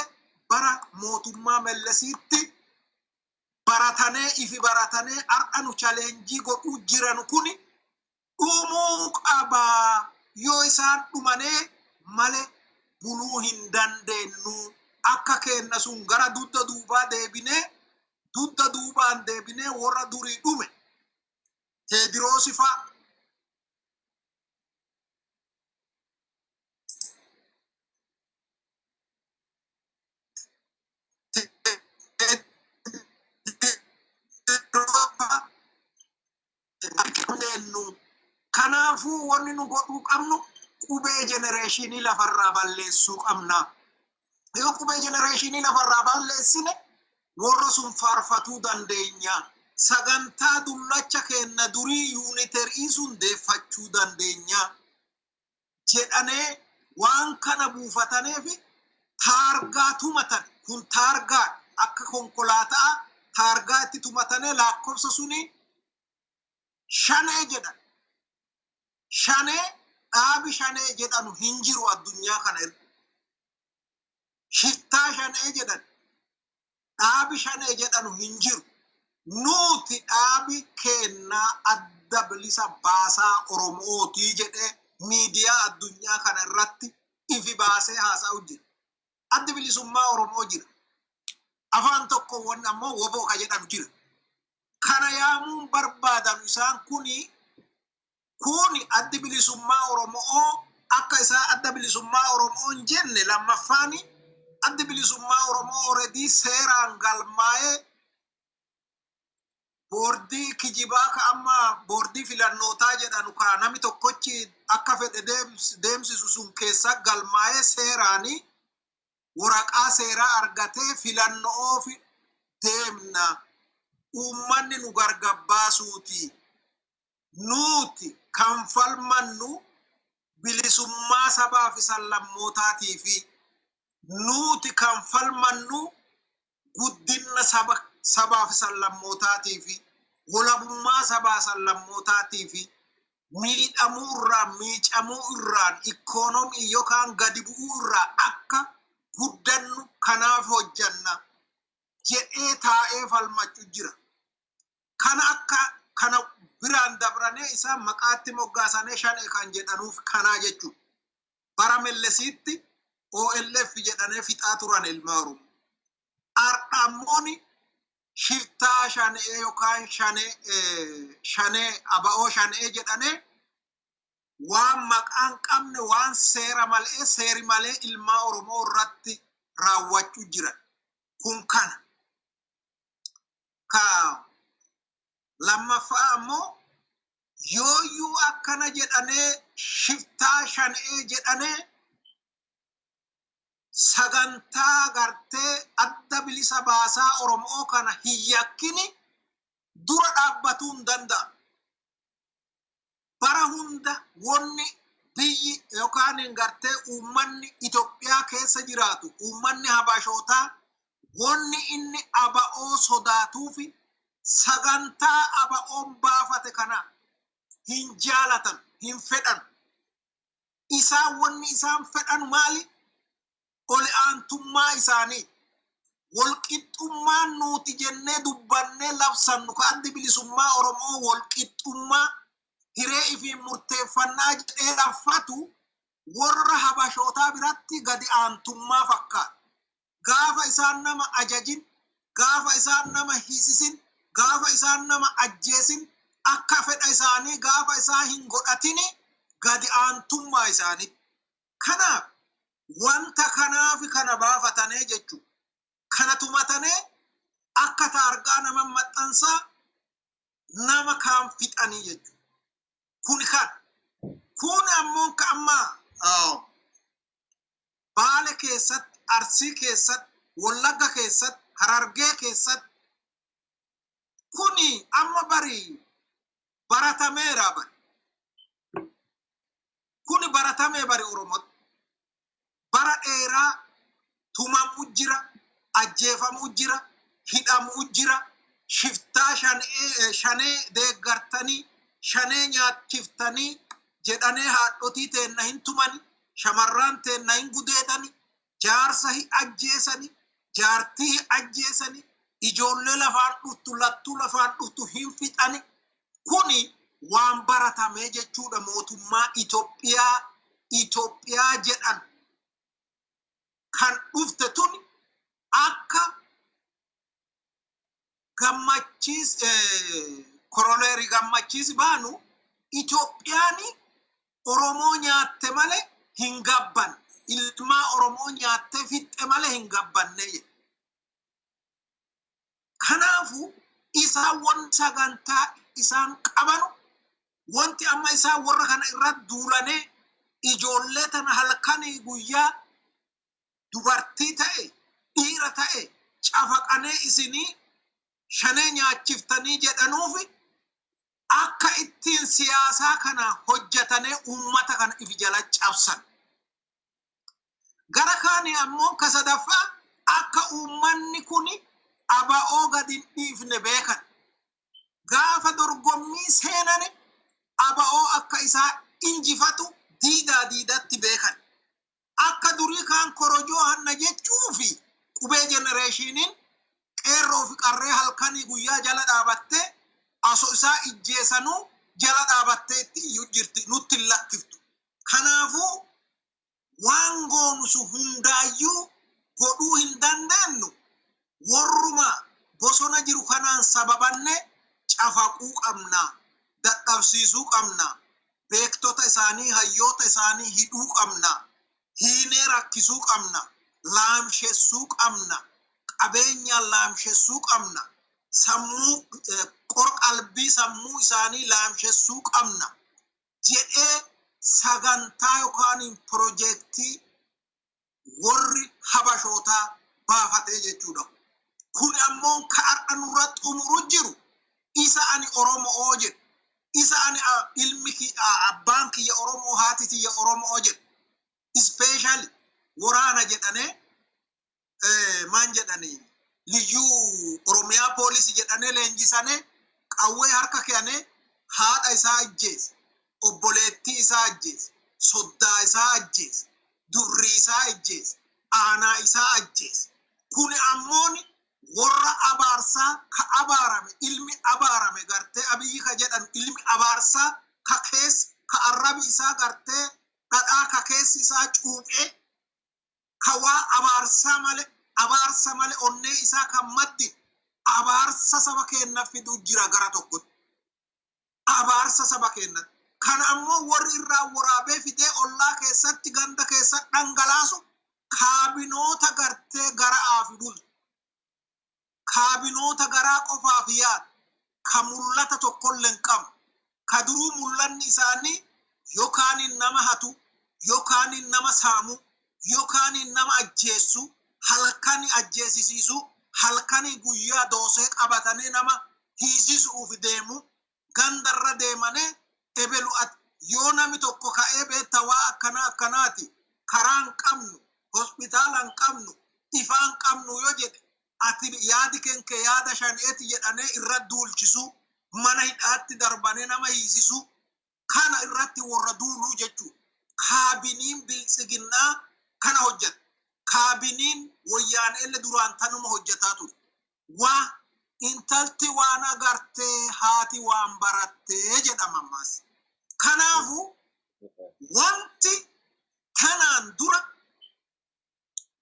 bara mootummaa Mellasiitti baratanii ifi baratanii har'a nu challenge godhuu jiran kun dhumuu qabaa. Yoo isaan dhumanii malee buluu hin dandeenyu. Akka kenna sun gara dudda duubaan deebinee warra durii dhume Teediroos fa'aa kanaafuu wanni nu godhuu qabnu qubee jenereeshinii lafarraa balleessuu qabna. Yoo qubee jenereeshinii lafarraa balleessine warra sun faarfatuu dandeenya. Sagantaa dullacha kenna durii yuunitarii sun deeffachuu dandeenya jedhanee waan kana buufataniif taargaa tumatan. Kun taargaa akka konkolaataa taargaa itti tumatanii lakkoofsa suni shanee jedhan. Shanee dhaabi shanee jedhanu hin jiru addunyaa kana irra. Shiftaa shanee jedhan dhaabi shanee jedhanu hin jiru. Nuti dhaabi kennaa adda bilisa baasaa Oromootii jedhee miidiyaa addunyaa kana irratti ifi baasee haasa'u jira. Addi bilisummaa Oromoo jira. Afaan tokko wanni ammoo woboo ka jedhamu jira. Kana yaamuun barbaadan isaan kuni addi bilisummaa Oromoo akka isaa adda bilisummaa Oromoo hin jenne lammaffaani addi bilisummaa Oromoo already seeraan galmaa'ee boordii kijibaa ka amma boordii filannootaa jedhanu ka namni tokkochi akka fedhe deemsisu sun keessa galmaa'ee seeraanii waraqaa seeraa argatee filannoo deemna uummanni nu gargabbaasuuti nuti kan falmannu bilisummaa sabaa fi sallammootaati fi nuti kan falmannu guddina sabaa fi sallammootaati fi walabummaa sabaa sallammootaati fi miicamuu irraan ikoonomii yookaan gadi bu'uu irraa akka guddannu kanaaf hojjanna jedhee taa'ee falmachuu jira. Kana biraan dabranii isaan maqaatti moggaasanii shanee kan jedhanuuf kanaa jechuudha. Bara Mellesiitti OLF jedhanii fixaa turan ilma Oromoo. Ardhammooni shiftaa shanee yookaan shanee aba'oo shanee jedhanii waan maqaan qabne waan seeri malee ilma Oromoo irratti raawwachuu jiran. Kun kana. Lammaffaa ammoo yooyyuu akkana jedhanee shiftaa shanee jedhanee sagantaa gartee adda bilisa baasaa Oromoo kana hin yakkini dura dhaabbatuu hin danda'a. Bara hunda wanni biyyi yookaan gartee uummanni Itoophiyaa keessa jiraatu uummanni Habashootaa wanni inni aba'oo sodaatuufi sagantaa aba'oon baafate kana hin jaalatan hin fedhan. Isaan wanni isaan fedhan maali? Ol aantummaa isaanii walqixxummaan nuti jennee dubbannee labsannu ka addi bilisummaa Oromoo walqixxummaa hiree ifi murteeffannaa jedhee laffatu warra Habashootaa biratti gadi aantummaa fakkaata. Gaafa isaan nama ajajin, gaafa isaan nama hiisisin, gaafa isaan nama ajjeesin akka fedha isaanii gaafa isaan hin godhatini gadi aantummaa isaanii. Kanaaf wanta kanaaf kana baafatanii jechuudha. Kana tumatanii akka taargaa nama maxxansaa nama kaan fixanii jechuudha. Kun ammoo ka ammaa Baale keessatti, Arsii keessatti, Wallagga keessatti, Harargee keessatti kuni amma baratameera bari. Kuni baratamee bari Oromoo. Bara dheeraa tumamuu jira, ajjeefamuu jira, hidhamuu jira, shiftaa shanee deeggartanii, shanee nyaachiftanii jedhanee haadhotii teenna hin tumani, shamarran teenna hin gudeedani, jaarsa hin ajjeesani, jaartii hin ajjeesani, ijoollee lafaan dhuftu lattuu lafaan dhuftu hin fixani. Kuni waan baratamee jechuudha mootummaa Itoophiyaa jedhan. Kan dhufte tun akka koroleerii gammachiis baanu Itoophiyaan Oromoo nyaatte malee hin gabban. Ilmaa Oromoo nyaatte fixxe malee hin gabbanne. Kanaafu isaan wanti sagantaa isaan qabanu wanti amma isaan warra kana irratti duulanii ijoollee tana halkanii guyyaa dubartii ta'e dhiira ta'e cafaqanee isinii shanee nyaachiftanii jedhanuufi akka ittiin siyaasaa kana hojjetanii uummata kana ifi jala cabsan. Gara kaanii ammoo ka sadaffaa akka uummanni kuni aba'oo gadi hin dhiifne beekan. Gaafa dorgommii seenani aba'oo akka isaa injifatu diidatti beekan. Akka durii kaan korojoo hanna jechuufi qubee jenereeshiniin qeerroo fi qarree halkanii guyyaa jala dhaabattee asoo isaa ijjeesanuu jala dhaabattee itti iyyuu jirti nutti hin lakkiftu. Kanaafuu waan goonusu hundaayyuu godhuu hin dandeenyu warruma bosona jiru kanaan sababanne cafaquu qabna, dadhabsiisuu qabna, beektota isaanii hayyoota isaanii hidhuu qabna, hiinee rakkisuu qabna. laamshessuu qabna. Qabeenya laamshessuu qabna. Sammuu qalbii sammuu isaanii laamshessuu qabna jedhee sagantaa yookaan piroojeektii warri habashootaa baafatee jechuudha. Kun ammoo kaadha nurra xumuru jiru isa ani Oromoo jedhu. Isa ani abbaan kiyya Oromoo haati kiyya Oromoo jedhu. Especially waraana jedhane maan jedhanii liyyuu Oromiyaa poolisii jedhane leenjisane qawwee harka keeyane haadha isaa ajjeese, obboleettii isaa ajjeese, soddaa isaa ajjeese, durrii isaa ajjeese, aanaa isaa ajjeese. Kun ammoon warra abaarsaa ka abaarame ilmi abaarame gartee Abiyyi ka jedhan ilmi abaarsaa ka keessa ka arrabi isaa gartee dhadhaa ka keessi isaa cuuphee ka waa abaarsa male onnee isaa kan maddi abaarsa saba keenna fiduu jira gara tokkotti. Abaarsa saba keenna. Kana ammoo warri irraa waraabee fidee ollaa keessatti ganda keessa dhangalaasu kaabinoota gartee gara aafidul. Kaabinoota garaa qofaaf yaad ka mul'ata tokkollee hin qabu. Ka duruu mul'anni isaanii yookaan nama hatu, yookaan nama saamu, yookaan nama ajjeessu, halkani ajjeesisiisu, halkani guyyaa doosee qabatanii nama hiisisuuf deemu, gandarra deemanii ebelu yoo namni tokko ka'ee beekta waa akkanaati karaan qabnu, hospitaalaan qabnu, ifaan qabnu yoo jedhe ati yaadi kenkee yaada shaneeti jedhanii irra duulchisu, mana hidhaatti darbanii nama hiisisu, kana irratti warra duuluu jechuudha. Kaabiniin biltsiginnaa kana hojjeta. Kaabiniin wayyaanee illee duraan tanuma hojjetaa ture. Waa intalti waan agartee haati waan barattee jedhama ammas. Kanaafu wanti kanaan dura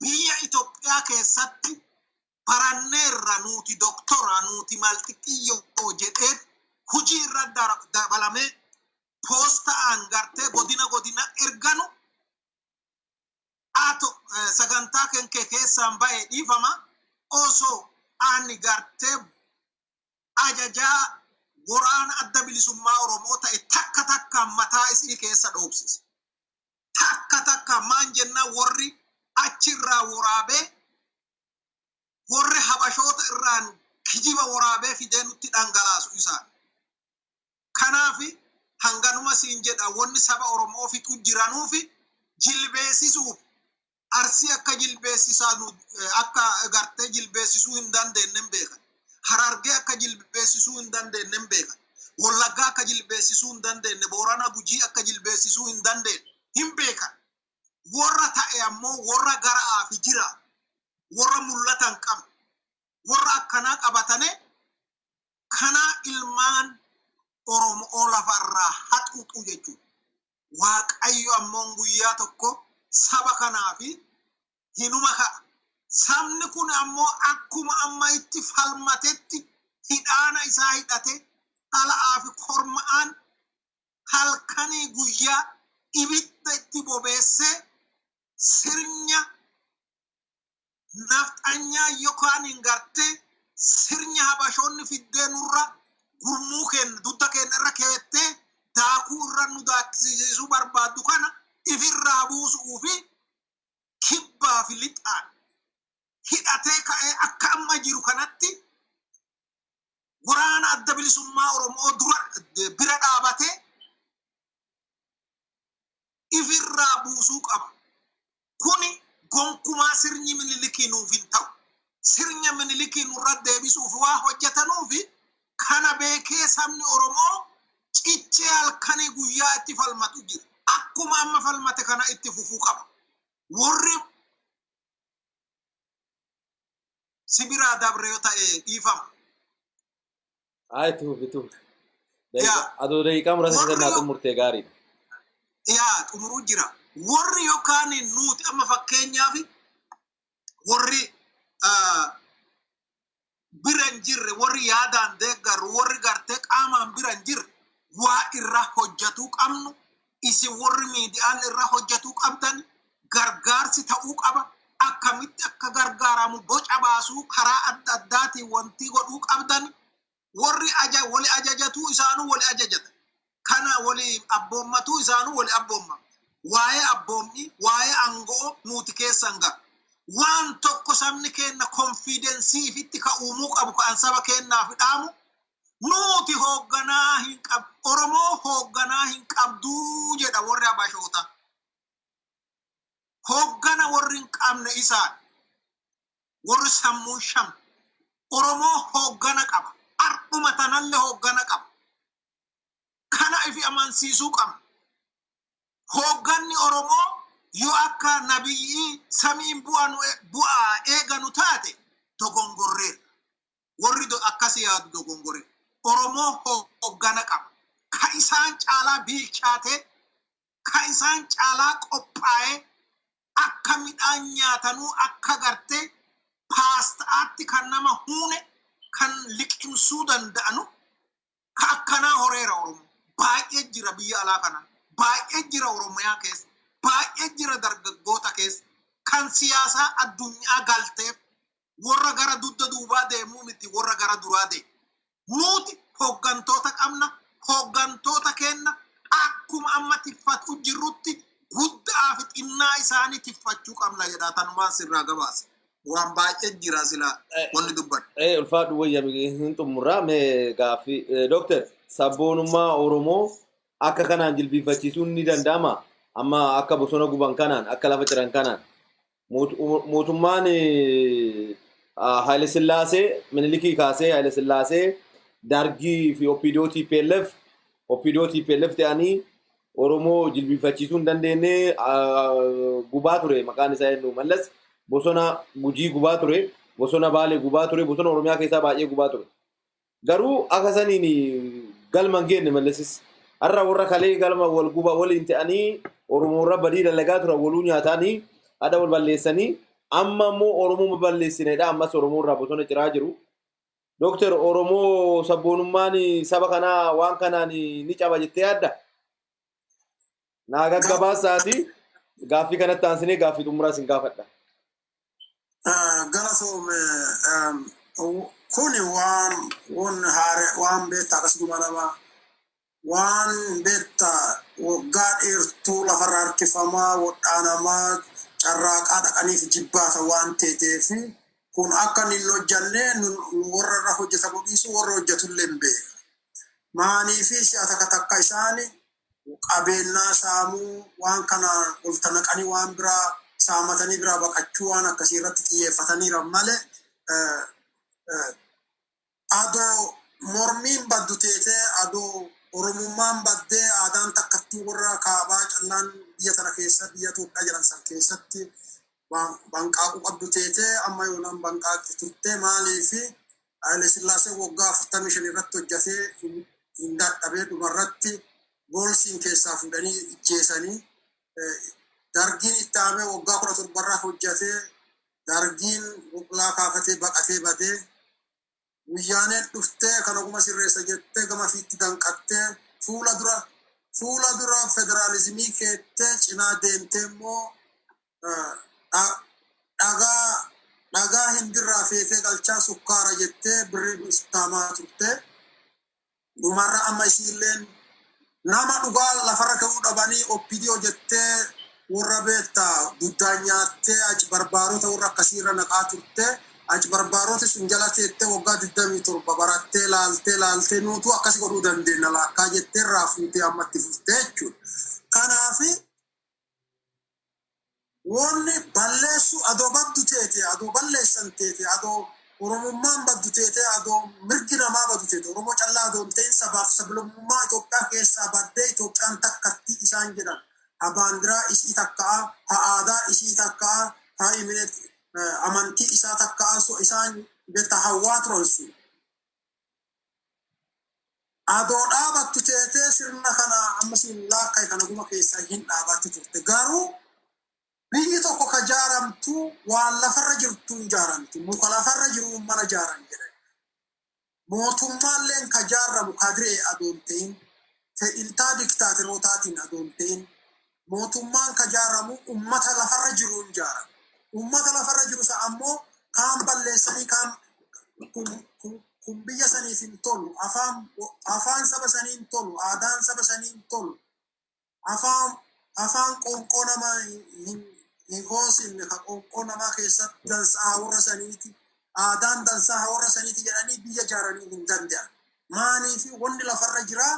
biyya Itoophiyaa keessatti baranneerra nuti doktora nuti maltiqiyyoo jedhee hujii irra dabalamee poostaan gartee godina erganu sagantaa kenkee keessaan ba'ee dhiifama osoo ani gartee ajajaa waraana adda bilisummaa Oromoo ta'e takka mataa isii keessa dhoobsise. Takka maan jenna warri achirraa waraabee warri habashoota irraan kijiba waraabee fidee nutti dhangalaasu isaan. Kanaafi hanganuma siin jedha wanni saba Oromoo fixu jiranuufi jilbeessisuuf Arsii akka jilbeessisaa akka gartee jilbeessisuu hin dandeenye beekan. Harargee akka jilbeessisuu hin dandeenye beekan. Wallaggaa akka jilbeessisuu hin dandeenye, Boorana Gujii akka jilbeessisuu hin dandeenye hin beekan. Warra ta'e ammoo warra garaa fi jira. Warra mul'atan qabu. Warra akkanaa qabatane kana ilmaan Oromoo lafarraa haxuuxu jechuudha. Waaqayyo ammoo guyyaa tokko saba kanaafi hinuma ka'a. Sabni kun ammoo akkuma amma itti falmatetti hidhaana isaa hidhate dhala'aa fi korma'aan halkanii guyyaa ibidda itti bobeessee sirnya nafxanyaa yookaan hin gartee sirnya habashoonni fiddee nurra gurmuu keenya dudda keenya irra keettee daakuu irra nu daakkisiisuu barbaaddu kana ifirraa buusuu fi kibbaa fi lixaan hidhatee ka'ee akka amma jiru kanatti waraana adda bilisummaa Oromoo bira dhaabatee ifirraa buusuu qaba. Kuni gonkumaa sirni Minilikii nuuf hin ta'u. Sirna Minilikii nurra deebisuuf waa hojjetanuufi kana beekee sabni Oromoo cichee halkanii guyyaa itti falmatu jira. Akkuma amma falmate kana itti fufuu qaba. Warri sibiraa dabre yoo ta'e dhiifama. Tuufi. Adoo daqiiqaa muraasa keessatti xumurtee gaariidha. Yaa xumuruu jira. Warri yookaan nuti amma fakkeenyaaf warri bira hin jirre, warri yaadaan deeggaru, warri gartee qaamaan bira hin jirre waa irra hojjetuu qabnu. Isin warri miidiyaan irra hojjetuu qabdan gargaarsi ta'uu qaba. akkamitti akka gargaaramu boca baasuu karaa adda addaatiin wanti godhuu qabdan warri wali ajajatu isaanuu wali ajajata. Kana wali abboommatu isaanuu wali abboomma. Waa'ee abboommi, waa'ee aangoo nuti keessan ga'a. Waan tokko sabni kenna konfidensii ifitti ka uumuu qabu kan saba kennaaf dhaamu nuti hoogganaa hin qabu. Oromoo hoogganaa hin qabduu jedha warri Habashoota. Hooggana warri hin qabne isaan warri sammuu sham. Oromoo hooggana qaba. Ardhuma tanallee hooggana qaba. Kana ifi amansiisuu qaba. Hoogganni Oromoo yoo akka nabiyyi samiin bu'aa eeganu taate dogongorree. Warri akkasii yaadu dogongorree. Oromoo hooggana qaba. Ka isaan caalaa bilchaate, ka isaan caalaa qophaa'ee akka midhaan nyaatanuu akka gartee paastaatti kan nama huune kan liqimsuu danda'anu ka akkanaa horeera Oromoo. Baay'ee jira biyya alaa kana. Baay'ee jira Oromiyaa keessa. Baay'ee jira dargaggoota keessa. Kan siyaasaa addunyaa galteef warra gara dudda duubaa deemuu miti warra gara duraa deemu. Nuti hooggantoota qabna. Hooggantoota kenna akkuma amma tiffatu jirrutti guddaa fi xinnaa isaanii tiffachuu qabna jedha tanumaan sirraa gabaasa. Waan baay'ee jira sila wanni dubbadha. Ulfaadhu wayyamii hin xumurraa mee gaaffii Dooktar sabboonummaa Oromoo akka kanaan jilbiifachiisuun ni danda'ama? Amma akka bosona guban kanaan akka lafa ciran kanaan mootummaan Haile Sillaasee Minilikii kaasee Haile Sillaasee Dargii fi Oppidoo TPLF ta'anii Oromoo jilbiifachiisuu hin dandeenye gubaa ture maqaan isaa eenyu Mallas bosona Gujii gubaa ture bosona Baalee gubaa ture bosona Oromiyaa keessaa baay'ee gubaa ture. Garuu akka saniin galma hin geenne Mallasis har'a warra kalee galma wal guba waliin ta'anii Oromoo irra badii dalagaa tura waluu nyaatanii ada wal balleessanii amma immoo Oromoo balleessineedha ammas Oromoo irraa bosona ciraa jiru. Dooktar Oromoo sabboonummaan saba kanaa waan kanaan ni caba jettee yaadda? Naa gaggabaasaati gaaffii kanatti aansinee gaaffii xumuraa sin gaafadha. Galatoome kuni waan beektaa akkasuma nama waan beektaa waggaa dheertuu lafarraa harkifamaa wadhaanamaa carraaqaa dhaqaniif jibbaata waan ta'eef kun akka inni hojjanne warra irra hojjetamu dhiisu warra hojjetullee hin beeku. Maanii fi siyaasa takka isaanii qabeenyaa saamuu waan kana olta naqanii waan biraa saamatanii biraa baqachuu waan akkasii irratti xiyyeeffataniira malee adoo mormiin baddu teetee adoo Oromummaan baddee aadaan takkatti warra kaabaa callaan biyya tana keessa biyya Itoophiyaa jedhan san keessatti banqaaquu qabdu teetee amma yoonaan banqaaqi turtee maalii fi Haile Sillaasee waggaa 45 irratti hojjetee hin dadhabee dhumarratti goolsiin keessaa fuudhanii ijjeesanii Dargiin itti aamee waggaa 17 irraa hojjetee Dargiin boqlaa kaafatee baqatee badee Guyyaaneen dhuftee kan oguma sirreessa jettee gama fiitti danqattee fuula dura federaalizimii keettee cinaa deemtee immoo dhagaa hindirraa feetee galchaa sukkaara jettee birrii istaamaa turte. Dhumarra amma isiilleen nama dhugaa lafarra ka'uu dhabanii Oppidoo jettee warra beektaa duddaan nyaattee achi barbaarota warra akkasiirra naqaa turte. Achi barbaarota sun jala teettee waggaa 27 barattee laaltee nuutu akkas godhuu dandeenya laakkaa jettee irraa fuutee ammatti fuutee jechuudha. Kanaaf wanni balleessu adoo baddu teete adoo balleessan teete adoo Oromummaan baddu teete adoo mirgi namaa baddu teete Oromoo callaa adoo ta'in sabaaf sablammummaa Itoophiyaa keessaa baddee Itoophiyaan takkatti isaan jedhan ha baandiraa isii takkaa ha aadaa isii takkaa ha imineetti amantii isaa takka aso isaan beektaa hawaa turan sun adoo dhaabattu teetee sirna kana ammasiin laakkaa kana guma keessaa hin dhaabatti turte garuu biyyi tokko ka jaaramtu waan lafarra jirtuun jaaramti muka lafarra jiruun mana jaaran jedhan mootummaalleen ka jaaramu kadiree adoon ta'in fedhiltaa diktaatirotaatiin adoon ta'in mootummaan ka jaaramu ummata lafarra jiruun jaaran ummata lafarra jiru sa ammoo kaan balleessanii kaan kun biyya saniif hin tolu, afaan saba sanii hin tolu, aadaan saba sanii hin tolu, afaan qoonqoo nama hin hoosinne ka qoonqoo namaa keessatti dansaa warra saniiti, aadaan dansaa warra saniiti jedhanii biyya ijaaranii hin danda'an. Maaniif wanni lafarra jiraa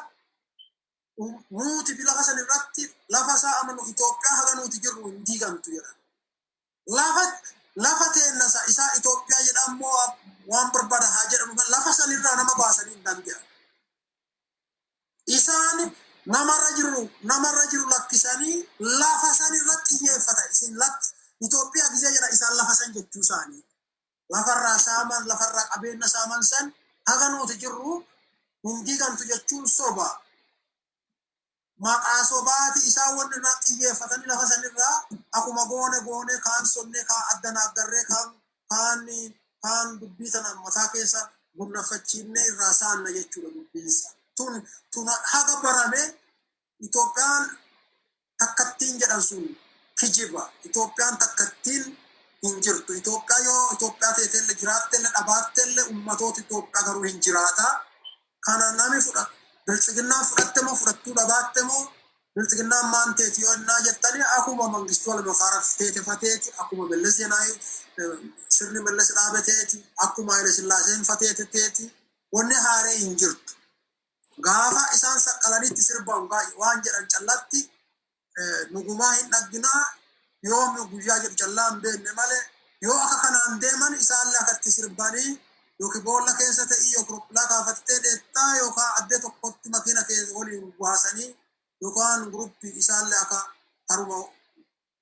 nuti lafa san irratti lafa isaa amanu Itoophiyaa haga nuti jirru hin diigamtu jedhan. Lafa teennasa isaa Itoophiyaa jedhammoo waan barbaada haa jedhamu lafa san irraa nama baasanii hin danda'an. Isaan namarra jiru lakkisanii lafa san irratti xiyyeeffata. Isin Itoophiyaa gisee jedha isaan lafa san jechuu isaanii. Lafarraa saaman lafarraa qabeenya saaman san haga nuti jirru hin diigamtu jechuun soba. Maqaa sobaati isaan wanni irraa xiyyeeffatanii lafa san irraa akkuma goone kaan sonnee kaan addan agarree kaan dubbii sana mataa keessa gunnafachiifnee irraa saanna jechuudha dubbiinsa. Tun haga barame Itoophiyaan takkattiin jedhan sun kijiba. Itoophiyaan takkattiin hin jirtu. Itoophiyaa yoo Itoophiyaa teetelle jiraatelle dhabaattelle ummatoota Itoophiyaa garuu hin jiraata. Kana nami fudhata. Biltsiginnaan fudhattemo fudhattuu dhabaattemo biltsiginnaan maan teeti yoo innaa jettanii akkuma mangistuu Almafaaraa teetefateeti akkuma Mellas Zeenaawii sirni Mellas dhaabateeti akkuma Haile Sillaaseen fateeteeti wanni haaree hin jirtu. Gaafa isaan saqqalanitti sirban waan jedhan callatti nugumaa hin dhagginaa yoo guyyaa jedhu callaa hin beekne malee yoo akka kanaan deeman isaan akkatti sirbanii yookiin boolla keessa ta'ii yookiin roppilaa kaafattee dheettaa yookaan addee tokkotti makiina keessa waliin baasanii yookaan guruppii isaallee akka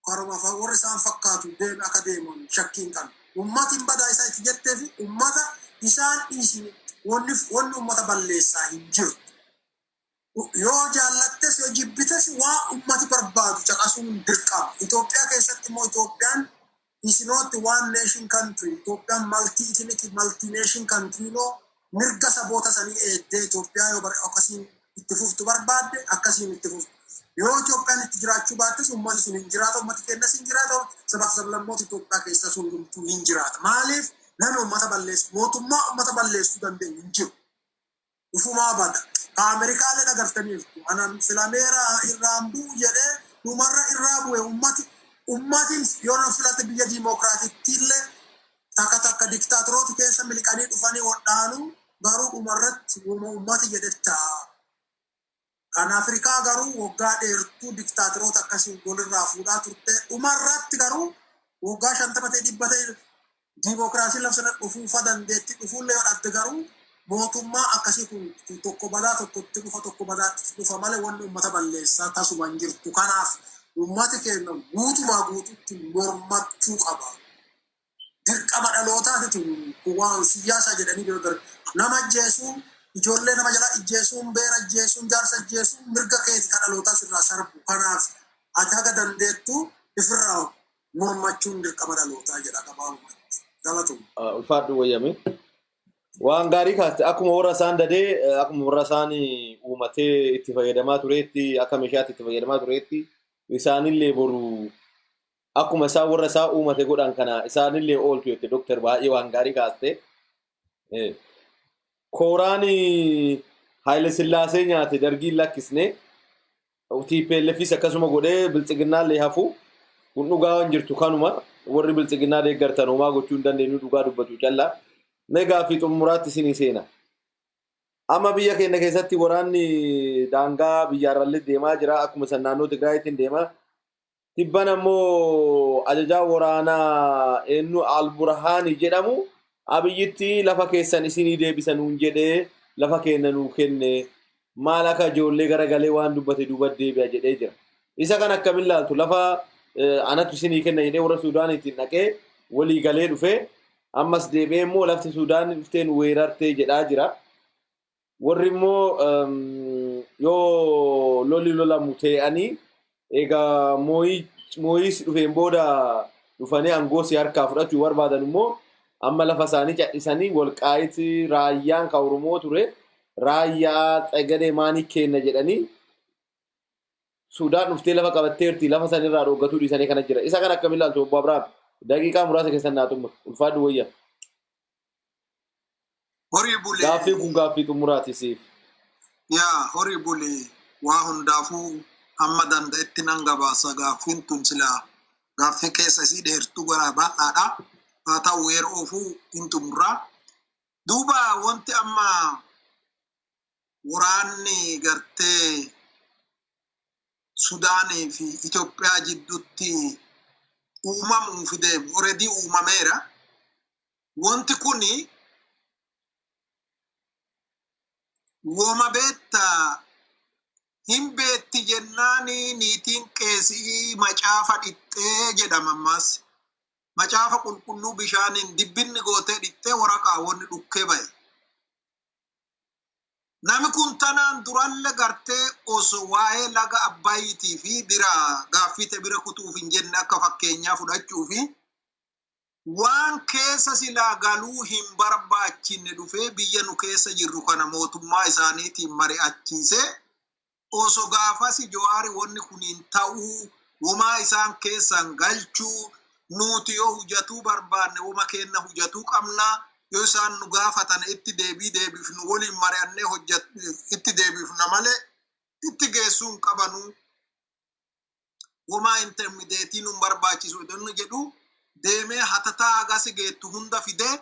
karuma warri isaan fakkaatu deeme akka deeman shakkiin qabu. Ummatiin badaa isaa itti jettee fi ummata isaan dhiisini wanni ummata balleessaa hin jirtu. Yoo jaallattes yoo jibbites waa ummati barbaadu caqasuun dirqama. Itoophiyaa keessatti immoo Itoophiyaan is not one nation country. Itoophiyaan multi-ethnic, multi-nation country no mirga saboota sanii eeddee Itoophiyaa yoo akkasiin itti fuftu barbaadde akkasiin itti fuftu. Yoo Itoophiyaan itti jiraachuu baattes ummati sun hin jiraata, ummati kennas hin jiraata, sabaaf sablammoota Itoophiyaa keessa sun hundumtuu hin jiraata. Maaliif namni ummata balleessu, mootummaa ummata balleessuu dandeenyu hin jiru. Ufumaa bada. Ameerikaalee agartaniirtu. Anan filameera irraan bu'u jedhee dhumarra irraa bu'e ummatiin yoo na filate biyya diimokiraatiitti illee takka diktaatoroota keessa miliqanii dhufanii wadhaanu garuu dhumarratti ummati jedhetta. Kan Afrikaa garuu waggaa dheertuu diktaatoroota akkasii walirraa fuudhaa turte. Dhumarratti garuu waggaa 50 diimokiraasiin labsana dhufuufa dandeetti dhufuullee yoo dhadde garuu mootummaa akkasii kun tokko badaa tokkotti dhufa tokko badaatti dhufa malee wanni ummata balleessaa tasuma hin jirtu. Kanaaf ummati keenya guutumaa guututti mormachuu qaba. Dirqama dhalootaati waan siyaasa jedhanii bira nama ajjeesuun ijoollee nama jala ajjeesuun beera ajjeesuun jaarsa ajjeesuun mirga keeti ka dhalootaas irraa sarbu. Kanaaf ati haga dandeettu ifirraa mormachuun dirqama dhalootaa jedha gabaabumatti. Galatuma. Ulfaadhu wayyame. Waan gaarii kaaste akkuma warra isaan dadee akkuma warra isaan uumatee itti fayyadamaa tureetti akka meeshaatti itti fayyadamaa tureetti isaanillee boru akkuma isaan warra isaa uumate godhan kana isaanillee oolchu jette Dr. Baay'ee waan gaarii kaaste. Kooraan Haile Sillaasee nyaate dargiin lakkisne TPLFis akkasuma godhee biltsiginnaallee hafu kun dhugaa waan jirtu kanuma warri biltsiginnaa deeggartan homaa gochuu hin dandeenyu dhugaa dubbatu callaa. Negaa fi xumuraatti isinii seena. Amma biyya keenya keessatti waraanni daangaa biyyaarrallee deemaa jira akkuma san naannoo Tigraayitiin deemaa. Tibban ammoo ajajaa waraanaa eenyu Alburhaani jedhamu abiyyitti lafa keessan isinii deebisanuun jedhee lafa keenya nuu kenne maal akka ijoollee garagalee waan dubbate duuba deebi'a jedhee jira. Isa kan akkamiin laaltu lafa anatu isinii kenna jedhee warra Suudaaniitiin dhaqee walii galee dhufee ammas deebi'ee immoo lafti Suudaan dhufteen weerartee jedhaa jira. Warri immoo yoo loli lolamu ta'anii egaa mooyis dhufeen booda dhufanii aangoo si harkaa fudhachuu barbaadan immoo amma lafa isaanii cadhisanii Walqaayitti raayyaan ka Oromoo ture raayyaa Xagadee maanii kenna jedhanii Suudaan dhuftee lafa qabatteerti lafa sanirraa dhoogatuu dhiisanii kana jira. Isa kan akkamiin ilaaltu Obbo Abrahaam? daqiiqaa muraasa keessan naa xumur ulfaadhu wayya horii bulee gaaffii kun gaaffii xumuraati siif yaa horii bulee waa hundaafuu amma danda'etti nan gabaasa gaaffiin tun silaa gaaffii keessa isii dheertuu gara baadhaadha haa ta'u yeroofu hin xumuraa duuba wanti amma waraanni gartee Sudaanii fi Itoophiyaa jidduutti uumamuu fi deemu already uumameera. Wanti kuni woma beetta hin beetti jennaani niitiin qeesii macaafa dhixxee jedhama ammas. Macaafa qulqulluu bishaaniin dibbinni gootee dhixxee waraqaa wanni dhukkee ba'e. Nami kun tanaan duralle gartee osoo waa'ee laga Abbayiitii fi bira gaaffite bira kutuuf hin jenne akka fakkeenyaa fudhachuu fi waan keessa silaa galuu hin barbaachinne dhufee biyya nu keessa jirru kana mootummaa isaaniitiin mari'achiise osoo gaafasi Jawaari wanni kun hin ta'uu womaa isaan keessan galchuu nuti yoo hujatuu barbaanne woma kenna hujatuu qabnaa yoo isaan nu gaafatan itti deebiif nu waliin mari'annee itti deebiifna malee itti geessuun qabanu womaa intermideetii nu barbaachisu iddoo jedhu deemee hatataa agasi geettu hunda fidee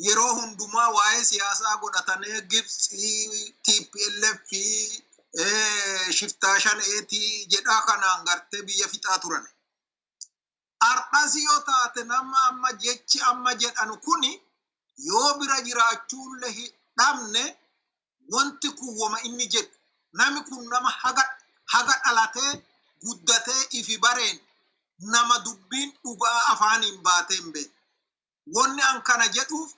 yeroo hundumaa waa'ee siyaasaa godhatanii Gibxii TPLF fi shiftaa shaneetii jedhaa kanaan gartee biyya fixaa turan. Ardhasi yoo taate nama amma jechi amma jedhanu kuni yoo bira jiraachuullee hidhamne wanti kun woma inni jedhu nami kun nama haga dhalatee guddatee ifi bareen nama dubbiin dhugaa afaaniin baateen beeku. Wanni an kana jedhuuf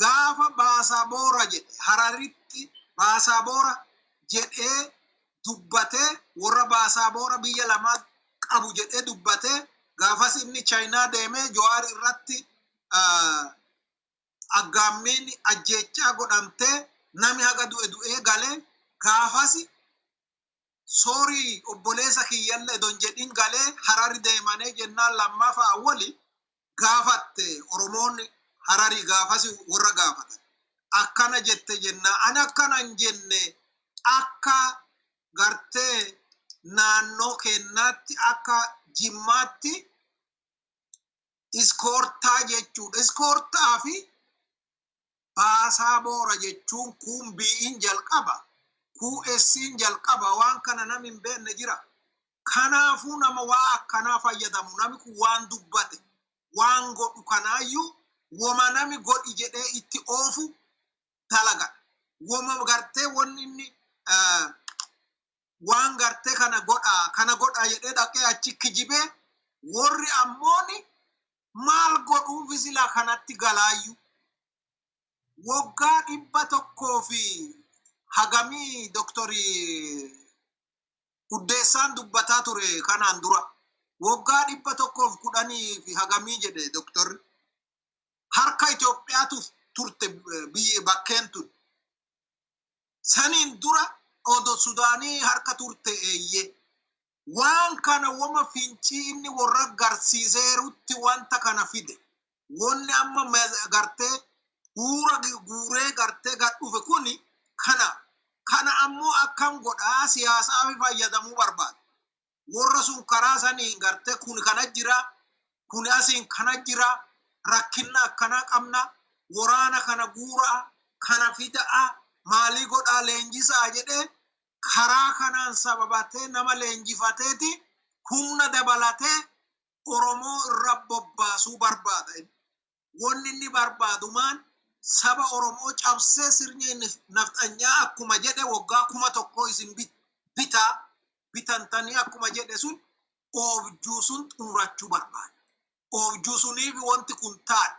gaafa baasaboora jedhe Hararitti baasaboora jedhee dubbatee warra baasaboora biyya lamaa qabu jedhee dubbatee gaafas inni Chaayinaa deemee Jawaar irratti aggaammiin ajjechaa godhamtee nami haga du'ee galee gaafasi soorii obboleessa kiyyalle don jedhin galee Harari deemanii jennaan lammaafaa awwali gaafatte Oromoon Harari gaafasi warra gaafatan akkana jette jennaa ani akkana hin jenne akka gartee naannoo kennaatti akka Jimmaatti iskoortaa jechuudha. Iskoortaa fi baasaboora jechuun kun bi'iin jalqaba QS'n jalqaba waan kana nami hin beekne jira. Kanaafuu nama waa akkanaa fayyadamu nami kun waan dubbate waan godhu kanaayyuu woma nami godhi jedhee itti oofu dalaga. Woma gartee wanni inni waan gartee kana godha jedhee dhaqee achi kijibee warri ammooni maal godhuufi silaa kanatti galaayyuu. Waggaa 100 fi hagamii doktorii Uddeessaan dubbataa ture kanaan dura. Waggaa 110 fi hagamii jedhe doktorri. Harka Itoophiyaatu turte biyya bakkeen tun. Saniin dura odo Sudaanii harka turte eeyyee. Waan kana wama fincii inni warra garsiiseerutti wanta kana fide. Wanni amma gartee guuree gartee gad dhufe kuni kana ammoo akkam godhaa siyaasaa fi fayyadamuu barbaada. Warra sun karaa sanii gartee kun kana jira, kun asiin kana jira, rakkinna akkana qabna, waraana kana guuraa, kana fidaa, maalii godhaa leenjisaa jedhee karaa kanaan sababatee nama leenjifateeti humna dabalatee Oromoo irra bobbaasuu barbaada. Wanni inni barbaadumaan saba Oromoo cabsee sirni nafxanyaa akkuma jedhe waggaa 1,000 isin bitantanii akkuma jedhe sun oobjuu sun xumurachuu barbaada. Oobjuu suniif wanti kun taane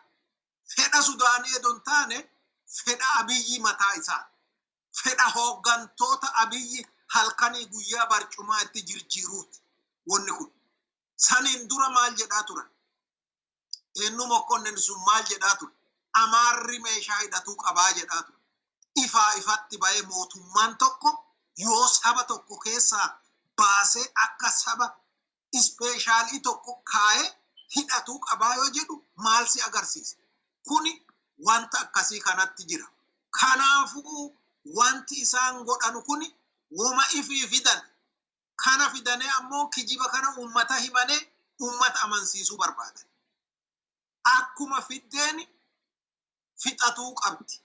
fedha Sudaanii edon taane fedha Abiyyi mataa isaa. Fedha hooggantoota Abiyyi halkanii guyyaa barcumaa itti jirjiiruuti wanni kun. Saniin dura maal jedhaa turan? Eenyu Mokkonnen sun maal jedhaa ture? Amaarri meeshaa hidhatuu qabaa jedhaa ture. Ifatti ba'ee mootummaan tokko yoo saba tokko keessaa baasee akka saba ispeeshaalii tokko kaa'ee hidhatuu qabaa yoo jedhu maal si agarsiisa? Kuni wanta akkasii kanatti jira. Kanaafuu wanti isaan godhanu kuni woma ifii fidan. Kana fidanii ammoo kijiba kana uummata himanii uummata amansiisuu barbaadan. Akkuma fiddeen fixatuu qabdi.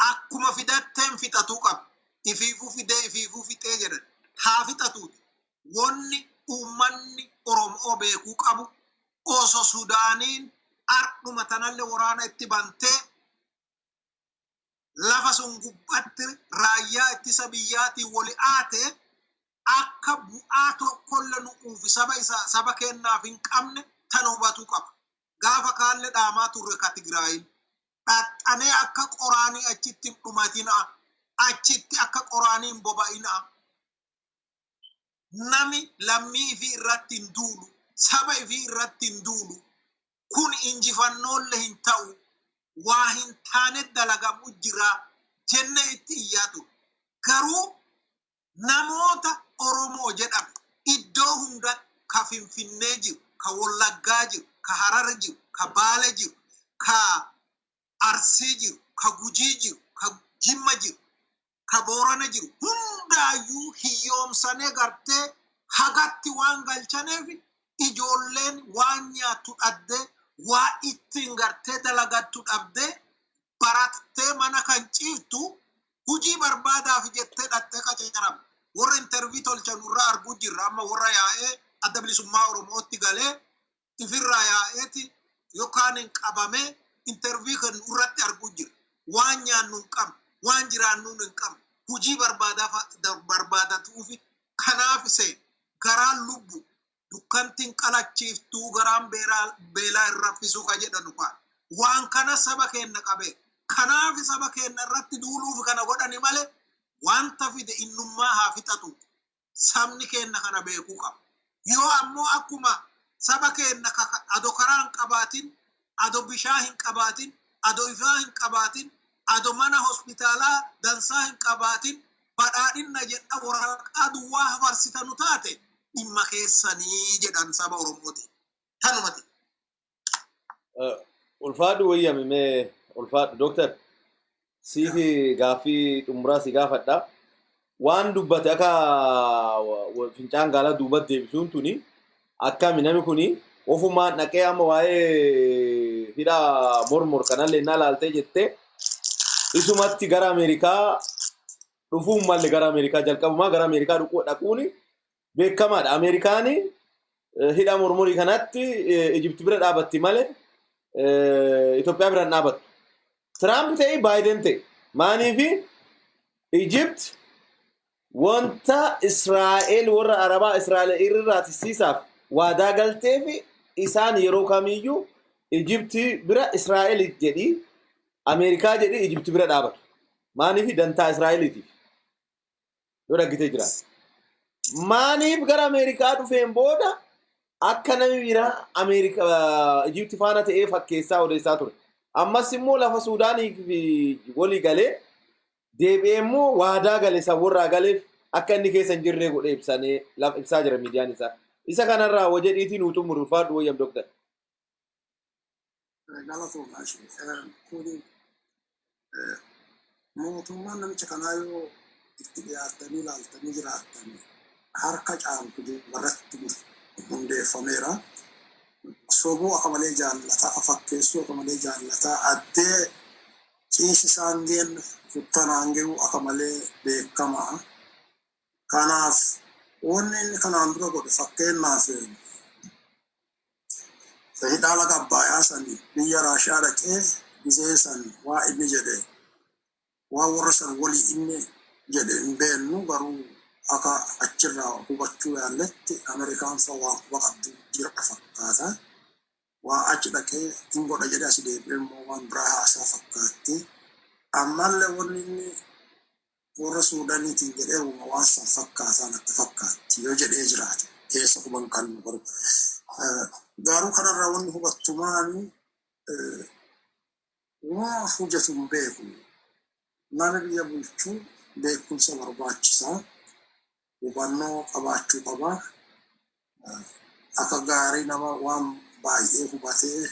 Akkuma fidatteen fixatuu qabdi. Ifiifuu fixee jedhan. Haa fixatuuti. Wanni uummanni Oromoo beekuu qabu osoo Sudaaniin ardhuma tanallee waraana itti bantee lafa sun gubbatti raayyaa ittisa biyyaatiin wali aatee akka bu'aa tokkolle nu'uufi saba kennaaf hin qabne tan hubatuu qaba. Gaafa kaallee dhaamaa turre ka Tigraayin dhaxxanee akka qoraanii achitti hin dhumatinaa, achitti akka qoraanii hin boba'inaa. Nami lammii ifii irratti hin duulu, saba ifii irratti hin duulu. Kun injifannoolle hin ta'u. Waa hin taane dalagamu jira jenne itti iyyaatu. Garuu namoota Oromoo jedhamu iddoo hunda ka Finfinnee jiru, ka Wallaggaa jiru, ka Harar jiru, ka Baale jiru, ka Arsii jiru, ka Gujii jiru, ka Jimma jiru, ka Boorana jiru hundaayyuu hiyyoomsanii gartee hagatti waan galchaneef ijoolleen waan nyaattu dhabdee waa ittiin gartee dalagattu dhabdee barattee mana kan ciiftu hujii barbaadaaf jettee dhattee qaceeram. Warra intervii tolchanurraa arguu jirra amma warra yaa'ee adda bilisummaa Oromootti galee ifirraa yaa'eeti yookaan hin qabamee intervii kan irratti arguu jirra. Waan nyaannu hin qabne, waan jiraannu hin qabne, hujii barbaadatuufi kanaaf isee garaan lubbu dukkantiin qalachiiftuu garaan beelaa irra fisuu ka jedhanu faa. Waan kana saba keenna qabee. Kanaaf saba keenna irratti duuluuf kana godhani malee wanta fide innummaa haa fixatu. Sabni keenna kana beekuu qaba. Yoo ammoo akkuma saba keenna ado karaa hin qabaatin, ado bishaan hin qabaatin, ado ifaa hin qabaatin, ado mana hospitaalaa dansaa hin qabaatin, badhaadhinna jedha waraqaa duwwaa hafarsitanu taate dhimma keessanii jedhan saba Oromooti. Tanumati. Ulfaadhu wayyamime ulfaadhu Dooktar siifi gaaffii xumuraa si gaafadha. Waan dubbate akka fincaan gaalaa duubatti deebisuun tuni akkami namni kuni ofumaan dhaqee amma waa'ee hidha mormor kanallee naa laaltee jettee isumatti gara Ameerikaa dhufuun malle gara Ameerikaa jalqabumaa gara Ameerikaa dhaquuni beekamaadha. Ameerikaan hidha mormorii kanatti Ijipti bira dhaabatti malee Itoophiyaa bira dhaabattu. Trump ta'e Baayiden ta'e maaniifi Egypt wanta Israa'el warra Arabaa Israa'el irraa tisiisaaf waadaa galteefi isaan yeroo kamiyyuu Egypt bira Israa'el jedhi Ameerikaa jedhi Egypt bira dhaabatu. Maaniifi dantaa Israa'eliitiif yoo dhaggitee jira. Maaniif gara Ameerikaa dhufeen booda akka namni biraa Ameerikaa Egypt faana ta'ee fakkeessaa odeessaa ture. Ammas immoo lafa Suudaanii fi walii galee deebi'ee immoo waadaa galee san warraa galeef akka inni keessa hin jirree godhee ibsaa jira miidiyaan isaa. Isa kanarraa wajedhiitiin utuu murulfaadhu wayyam Dooktar. Galatooma kuni mootummaan namicha kanaa yoo itti dhiyaatanii ilaaltanii jiraatanii harka caaltu warratti hundeeffameera. Soboo akka malee jaallataa, fakkeessuu akka malee jaallataa, addee ciisi saangeen futtanaan ga'u akka malee beekamaa. Kanaaf wanni inni kanaan dura godhe fakkeenyaaf hidhaa laga Abbayyaa sanii biyya Raashiyaa dhaqee gisee san waa inni jedhe waa warra san walii inni jedhe hin beeknu garuu akka achirraa hubachuu yaalletti Ameerikaan fa'aa waan qabdu jira fakkaata. Waa achi dhaqee hin godha jedhe asi deebi'ee immoo waan biraa haasaa fakkaatti. Ammallee wanni inni warra Suudaaniitiin jedhee waan san fakkaataan akka fakkaatti yoo jedhee jiraate keessa quban kan baru. Garuu kanarraa wanni hubattu maali waan hojjetu hin beeku. Nama biyya bulchuu beekumsa barbaachisaa. Hubannoo qabaachuu qaba. akka gaarii nama waan baay'ee hubatee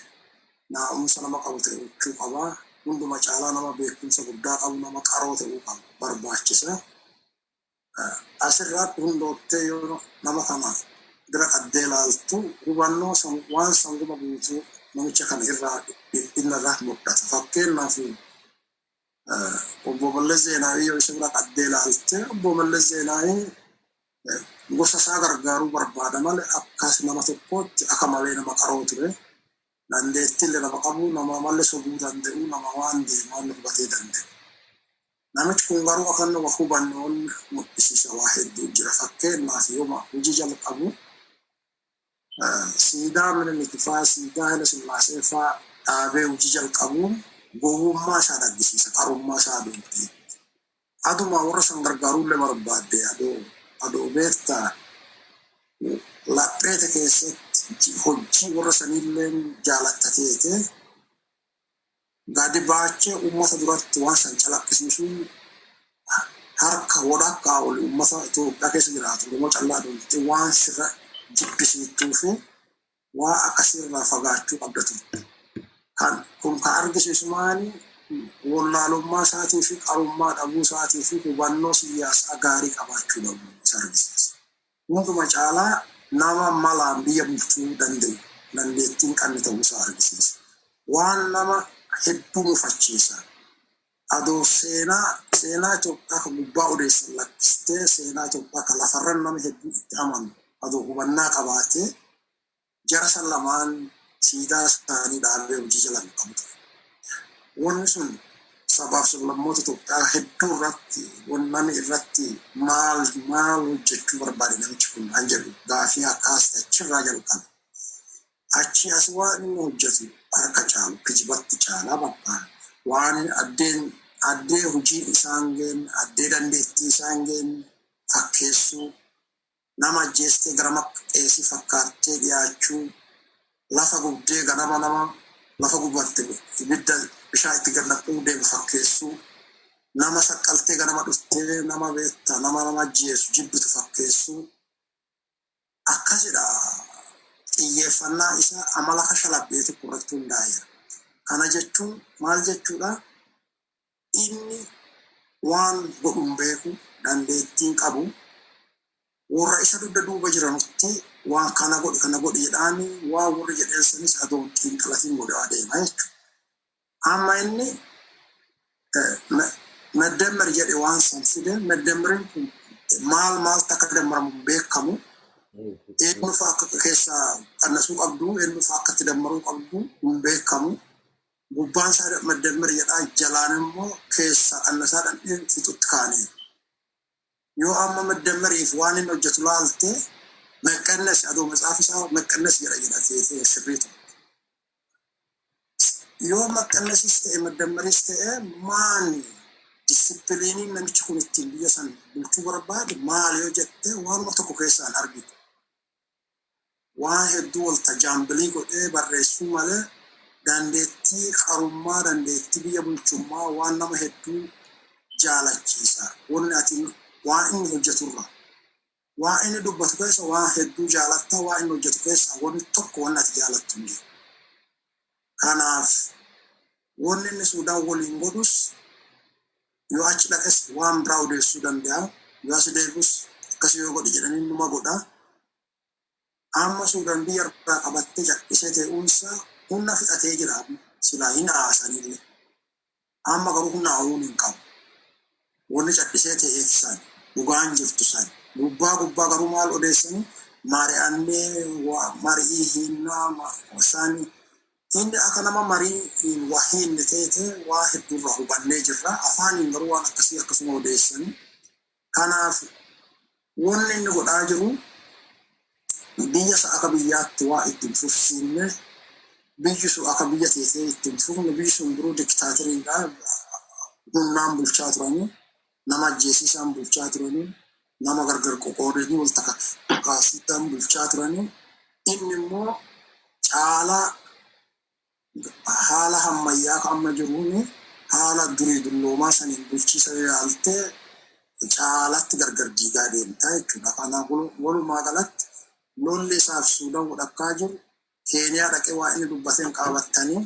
naamusa nama qabu ta'e jechuu qaba. Hunduma caalaa nama beekumsa guddaa qabu nama qaroo ta'uu qabu barbaachisa. Asirratti hundoottee yoo nama kana bira qaddee ilaaltu hubannoo waan sanguma guutuu namicha kana irraa dhiphina mul'ata. Fakkeenyaaf obbo Mallas Zeenaawii yoo isa bira qaddee ilaalte obbo Mallas Zeenaawii gosa isaa gargaaruu barbaada malee akkas nama tokkootti akka malee nama qaroo ture. Dandeettii illee nama qabu nama malee sobuu danda'u nama waan deemaan hubatee danda'u. Namichi kun garuu akka inni waa hubannoon mul'isiisa waa hedduu jira. Fakkeenyaaf yooma hojii jalqabu siidaa Minilik fa'aa siidaa Haile Sillaasee fa'aa dhaabee hojii jalqabuun gowwummaa isaa agarsiisa qarummaa isaa adeemtee. Aduma warra san gargaaruullee barbaadde adoo beektaa lapheeta keessatti hojii warra sanillee jaalattateete gadi baachee uummata duratti waan san calaqqisiisuun harka walakkaa oli uummata Itoophiyaa keessa jiraatu immoo callaa doonte waan sirra jibbisiittuu fi waa akkasirraa fagaachuu qabda turte. Kun kan argisiisu maali? Wallaalummaa isaatii fi qarummaa dhabuu isaatii fi hubannoo siyaasaa gaarii qabaachuu dhabuu isa argisiisa. Hunduma caalaa nama malaan biyya bulchuu danda'u dandeettiin qabne ta'uu isaa argisiisa. Waan nama hedduu mufachiisa. Adoo seenaa Itoophiyaa kan gubbaa odeessan lakkistee seenaa Itoophiyaa kan lafarran nama hedduu itti amanu adoo hubannaa qabaatee jara san lamaan siidaa isaanii dhaabee hojii jalan qabu ture. Wanni sun sabaaf sablammoota Itoophiyaa hedduu irratti namni irratti maal hojjechuu barbaade namichi kun an jedhu gaafii akkaas achirraa jalqabe. Achi as waan inni hojjetu harka caalu kijibatti caalaa barbaada. Waan addee hojii isaan geenye addee dandeettii isaan geenye fakkeessuu nama ajjeestee gara maqeessii fakkaattee dhiyaachuu lafa gubdee ganama nama lafa gubatte ibidda bishaan itti gallaquu deemu fakkeessuu nama saqqaltee ganama dhuftee nama beektaa nama ajjeesu jibbitu fakkeessuu akkasidha. Xiyyeeffannaa isaa amala kashalabee tokko irratti hundaa'eera. Kana jechuun maal jechuudha? Inni waan godhuun beeku dandeettiin qabu warra isa dugda duuba jiranutti waan kana godhi jedhaani waan warra jedheessanis adoo xiinxalatiin godhe adeema jechuudha. Amma inni Meddemmer jedhe waan san fide Meddemmeriin kun maal akka dammaramu beekamu eenyu fa'aa akka keessaa qannasuu qabdu eenyu fa'aa akkatti dammaruu qabdu hin beekamu. Gubbaan isaa Meddemmer jedhaa jalaan immoo keessaa qannasaa dhandhee fixutti kaa'anii. Yoo amma Meddemmeriif waan inni hojjetu laalte meqqannes adoo matsaafii isaa meqqannes jedhatee sirriitu. Yoo meqqannesis ta'e Meddemmeris ta'e maani disipiliiniin namichi kun ittiin biyya san bulchuu barbaade maal yoo jette waanuma tokko keessaan argitu. Waan hedduu wal tajaambilii godhee barreessuu malee dandeettii qarummaa dandeettii biyya bulchummaa waan nama hedduu jaalachiisa. Waan inni hojjeturra waan inni dubbatu keessa waan hedduu jaalatta waan inni hojjetu keessa wanni tokko waan ati jaalattu hin jiru. Kanaaf wanni inni Suudaan waliin godhus yoo achi dhaqes waan biraa odeessuu danda'a. Yoo as deebus akkas yoo godhe jedhanii numa godha. Amma Suudaan biyya irraa qabattee jal'isee ta'uunsaa humna fixatee jira. Silaa hin haasanillee. Amma garuu humna hawuun hin qabu. Wanni jal'isee ta'eef san dhugaan jirtu san. Gubbaa garuu maal odeessanii Maari'aannee marii hinnaa isaanii inni akka nama marii waa hinne ta'e waa hedduurraa hubannee jirra. Afaaniin garuu waan akkasii akkasuma odeessanii. Kanaaf wanni inni godhaa jiru biyya isa akka biyyaatti waa ittiin fufsiinne biyyi sun akka biyya teessee ittiin fufne biyyi sun biroo diktaatiriidha. Humnaan bulchaa turanii nama ajjeesiisaan bulchaa turanii nama gargar qoqqoodanii wal takkaasiidhaan bulchaa turanii inni immoo caalaa haala ammayyaa kan amma jiruun haala durii dulloomaa saniin bulchiisa yaaltee caalatti gargar diigaa deemtaa jechuudha. Kanaaf walumaa galatti lolli isaaf Suudaan godhakkaa jiru Keeniyaa dhaqee waa inni dubbateen qaabattanii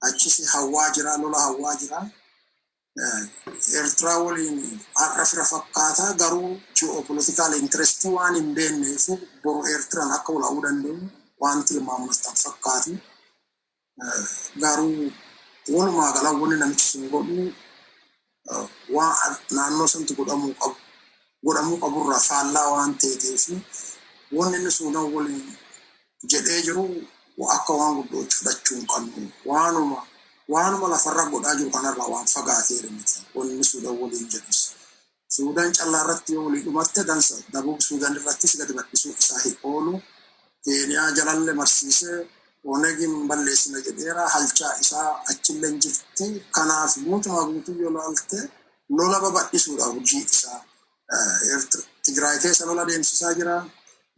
achisi hawaa jira lola hawaa jira. Eertiraa waliin har'a fira fakkaataa garuu geopolitical interest waan hin beekneef boru Eertiraan akka wala'uu danda'u waan tilmaamatan fakkaatu. Garuu walumaa gala wanni namichi sun godhu waan naannoo sanatti godhamuu qaburraa faallaa waan ta'eef wanni inni Suudaan waliin jedhee jiru akka waan guddootti fudhachuu hin qabnu waanuma lafarra godhaa jiru kanarraa waan fagaateera miti wanni Suudaan waliin jedhus. Suudaan callaa irratti yoo walii dhumatte dansa Dabuub Suudaan irrattis gadi bal'isuu isaa hin oolu. Keeniyaa jalalle marsiisee Onegin balleessina jedheera halchaa isaa achillee jirti. Kanaaf guutumaa guutuu yoo laalte lola babal'isuudha hojii isaa. Tigraay keessa lola deemsisaa jira.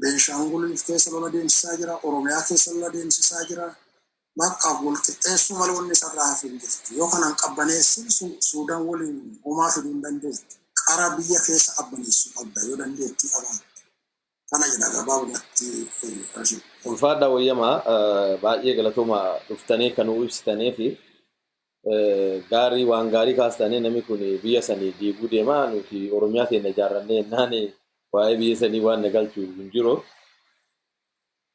Beenshaangul keessa lola deemsisaa jira. Oromiyaa keessa lola deemsisaa jira. Bakka walqixxeessuu malee wanni isarraa hafe hin jirtu. Yoo kanan qabbaneessin Suudaan waliin homaa fiduu hin dandeettu. Qara biyya keessa qabbaneessuu qabda yoo dandeetti qabaatu. Kana jedha gabaabumatti ulfaadha wayyamaa baay'ee galatooma dhuftanii kan ibsitanii fi gaarii waan gaarii kaastanii namni kun biyya sanii diiguu deemaa nuti Oromiyaa keenya ijaarrannee jennaan waa'ee biyya sanii waan nagalchuu hin jiru.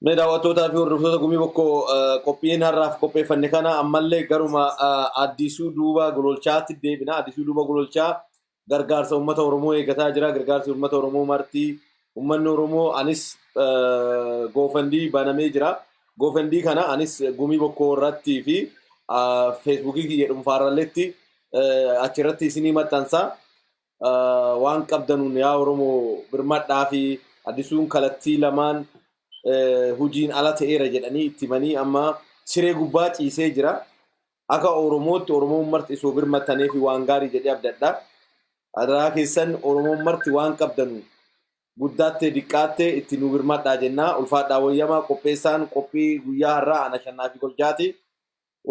Mee daawwattootaa fi hordoftoota gumii bokkoo qophiin har'aaf qopheeffanne kana ammallee garuma addisuu duuba gololchaatti deebina. Addisuu duuba gololchaa gargaarsa uummata Oromoo eeggataa jira. Gargaarsi uummata Oromoo martii ummanni Oromoo anis goofandii banamee jira. Goofandii kana anis gumii bokkoo irratti fi feesbuukii kiyya dhuunfaarralletti achirratti isinii maxxansa. Waan qabdanuun yaa Oromoo birmadhaa fi addisuun kallattii lamaan hojiin ala ta'eera jedhanii itti himanii amma siree gubbaa ciisee jira. Akka Oromootti Oromoon marti isoo birmattanii fi waan gaarii jedhee abdadha. Adaraa keessan Oromoon marti waan qabdanuun guddaatti diqqaatte itti nu birmadhaa jennaa. Ulfaadhaa wayyamaa qopheessaan qophii guyyaa har'aa ana shannaa fi golchaati.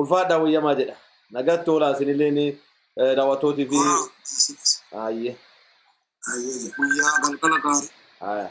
Ulfaadhaa wayyamaa jedha. Nagatti oolaa isinillee daawwattootii fi guyyaa galgala gaarii.